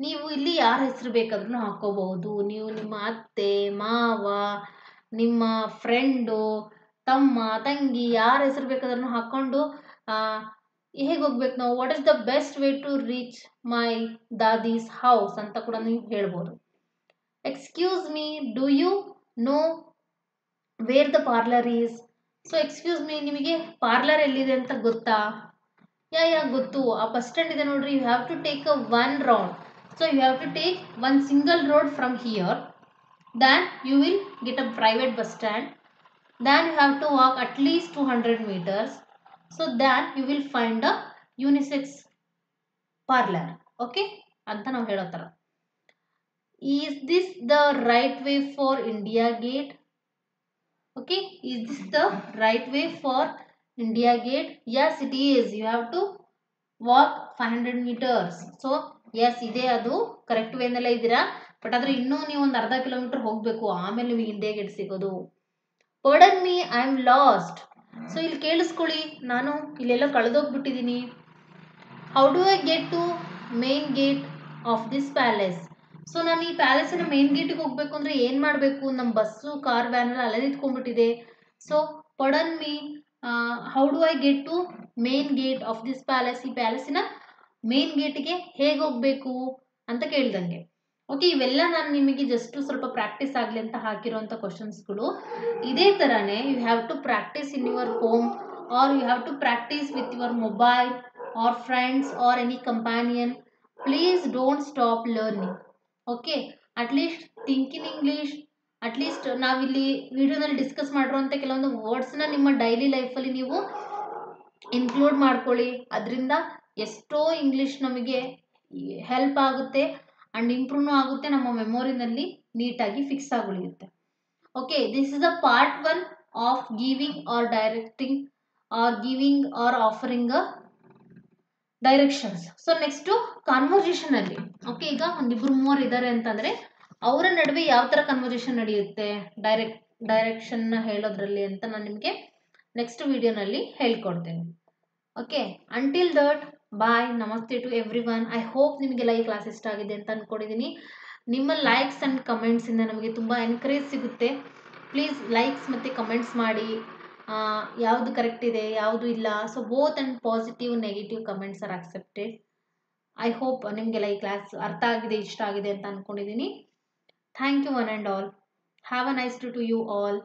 ನೀವು ಇಲ್ಲಿ ಯಾರ ಹೆಸರು ಬೇಕಾದ್ರೂ ಹಾಕೋಬಹುದು. ನೀವು ನಿಮ್ಮ ಅತ್ತೆ, ಮಾವ, ನಿಮ್ಮ ಫ್ರೆಂಡು, ತಮ್ಮ, ತಂಗಿ, ಯಾರ ಹೆಸರು ಬೇಕಾದ್ರೂ ಹಾಕೊಂಡು ಹೇಗೆ ಹೋಗ್ಬೇಕು ನಾವು? What is the best way to reach my daddy's house ಅಂತ ಕೂಡ ನೀವು ಹೇಳ್ಬೋದು. Excuse me, do you know where the parlour is? So excuse me, ನಿಮಗೆ ಪಾರ್ಲರ್ ಎಲ್ಲಿದೆ ಅಂತ ಗೊತ್ತಾ? ಯಾ ಗೊತ್ತು, ಆ ಬಸ್ ಸ್ಟ್ಯಾಂಡ್ ಇದೆ ನೋಡ್ರಿ. You have to take a one round. So you have to take one single road from here. Then you will get a private bus stand. Then you have to walk at least 200 meters. So then you will find a unisex parlor. Okay? ಅಂತ ನಾವು ಹೇಳೋ ಥರ. Is this the right way for India Gate? Okay? Is this the right way for India Gate? Yes, it is. You have to walk 500 meters. So yes, ಇದೆ, ಅದು correct ವೇನೆಲ್ಲ ಇದ್ದೀರಾ. But ಆದರೆ ಇನ್ನೂ ನೀವು ಒಂದು ಅರ್ಧ ಕಿಲೋಮೀಟರ್ ಹೋಗಬೇಕು, ಆಮೇಲೆ ನಿಮಗೆ ಇಂಡಿಯಾ ಗೇಟ್ ಸಿಗೋದು. Pardon me, I am lost. So ಇಲ್ಲಿ ಕೇಳಿಸ್ಕೊಳ್ಳಿ, ನಾನು ಇಲ್ಲೆಲ್ಲ ಕಳೆದೋಗ್ಬಿಟ್ಟಿದ್ದೀನಿ. How do I get to main gate of this palace? So ನಾನು ಈ ಪ್ಯಾಲೇಸಿನ ಮೇನ್ ಗೇಟಿಗೆ ಹೋಗಬೇಕು ಅಂದರೆ ಏನು ಮಾಡಬೇಕು? ನಮ್ಮ ಬಸ್ಸು, ಕಾರ್, ವ್ಯಾನ್ ಎಲ್ಲ ಅಲ್ಲೇ ನಿಂತ್ಕೊಂಡ್ಬಿಟ್ಟಿದೆ. So pardon me, how do I get to main gate of this palace? ಈ ಪ್ಯಾಲೇಸಿನ ಮೇನ್ ಗೇಟಿಗೆ ಹೇಗೆ ಹೋಗಬೇಕು ಅಂತ ಕೇಳ್ದಂಗೆ. ಓಕೆ, ಇವೆಲ್ಲ ನಾನು ನಿಮಗೆ ಜಸ್ಟ್ ಸ್ವಲ್ಪ ಪ್ರಾಕ್ಟೀಸ್ ಆಗಲಿ ಅಂತ ಹಾಕಿರೋಂಥ ಕ್ವಶನ್ಸ್ಗಳು. ಇದೇ ಥರನೇ you have to practice in your home, or you have to practice with your mobile or friends or any companion. Please don't stop learning. Okay, at least think in English. At least ನಾವಿಲ್ಲಿ ವಿಡಿಯೋದಲ್ಲಿ discuss ಮಾಡಿರೋಂಥ ಕೆಲವೊಂದು ವರ್ಡ್ಸ್ನ ನಿಮ್ಮ daily ಲೈಫಲ್ಲಿ ನೀವು include ಮಾಡ್ಕೊಳ್ಳಿ. ಅದರಿಂದ ಎಷ್ಟೋ ಇಂಗ್ಲೀಷ್ ನಮಗೆ ಹೆಲ್ಪ್ ಆಗುತ್ತೆ ಆ್ಯಂಡ್ ಇಂಪ್ರೂವ್ನೂ ಆಗುತ್ತೆ, ನಮ್ಮ ಮೆಮೊರಿನಲ್ಲಿ ನೀಟಾಗಿ ಫಿಕ್ಸ್ ಆಗಿ ಉಳಿಯುತ್ತೆ. Okay, this is the part 1 of giving or directing or giving or offering a directions. So next ಕಾನ್ವರ್ಸೇಷನಲ್ಲಿ. ಓಕೆ, ಈಗ ಒಂದಿಬ್ಬರು ಮೂವರು ಇದ್ದಾರೆ ಅಂತಂದರೆ ಅವರ ನಡುವೆ ಯಾವ ಥರ ಕನ್ವರ್ಸೇಷನ್ ನಡೆಯುತ್ತೆ ಡೈರೆಕ್ಷನ್ನ ಹೇಳೋದ್ರಲ್ಲಿ ಅಂತ ನಾನು ನಿಮಗೆ ನೆಕ್ಸ್ಟ್ ವಿಡಿಯೋನಲ್ಲಿ ಹೇಳ್ಕೊಡ್ತೇನೆ. Okay, until that bye, namaste to everyone. I hope ನಿಮಗೆಲ್ಲ ಈ ಕ್ಲಾಸ್ ಇಷ್ಟ ಆಗಿದೆ ಅಂತ ಅಂದ್ಕೊಂಡಿದ್ದೀನಿ. ನಿಮ್ಮ ಲೈಕ್ಸ್ ಆ್ಯಂಡ್ ಕಮೆಂಟ್ಸಿಂದ ನಮಗೆ ತುಂಬ ಎನ್ಕರೇಜ್ ಸಿಗುತ್ತೆ. ಪ್ಲೀಸ್ ಲೈಕ್ಸ್ ಮತ್ತು ಕಮೆಂಟ್ಸ್ ಮಾಡಿ, ಯಾವುದು ಕರೆಕ್ಟ್ ಇದೆ, ಯಾವುದು ಇಲ್ಲ. So both and positive negative comments are accepted. I hope ನಿಮಗೆಲ್ಲ ಈ ಕ್ಲಾಸ್ ಅರ್ಥ ಆಗಿದೆ, ಇಷ್ಟ ಆಗಿದೆ ಅಂತ ಅಂದ್ಕೊಂಡಿದ್ದೀನಿ. Thank you one and all. Have a nice day to you all.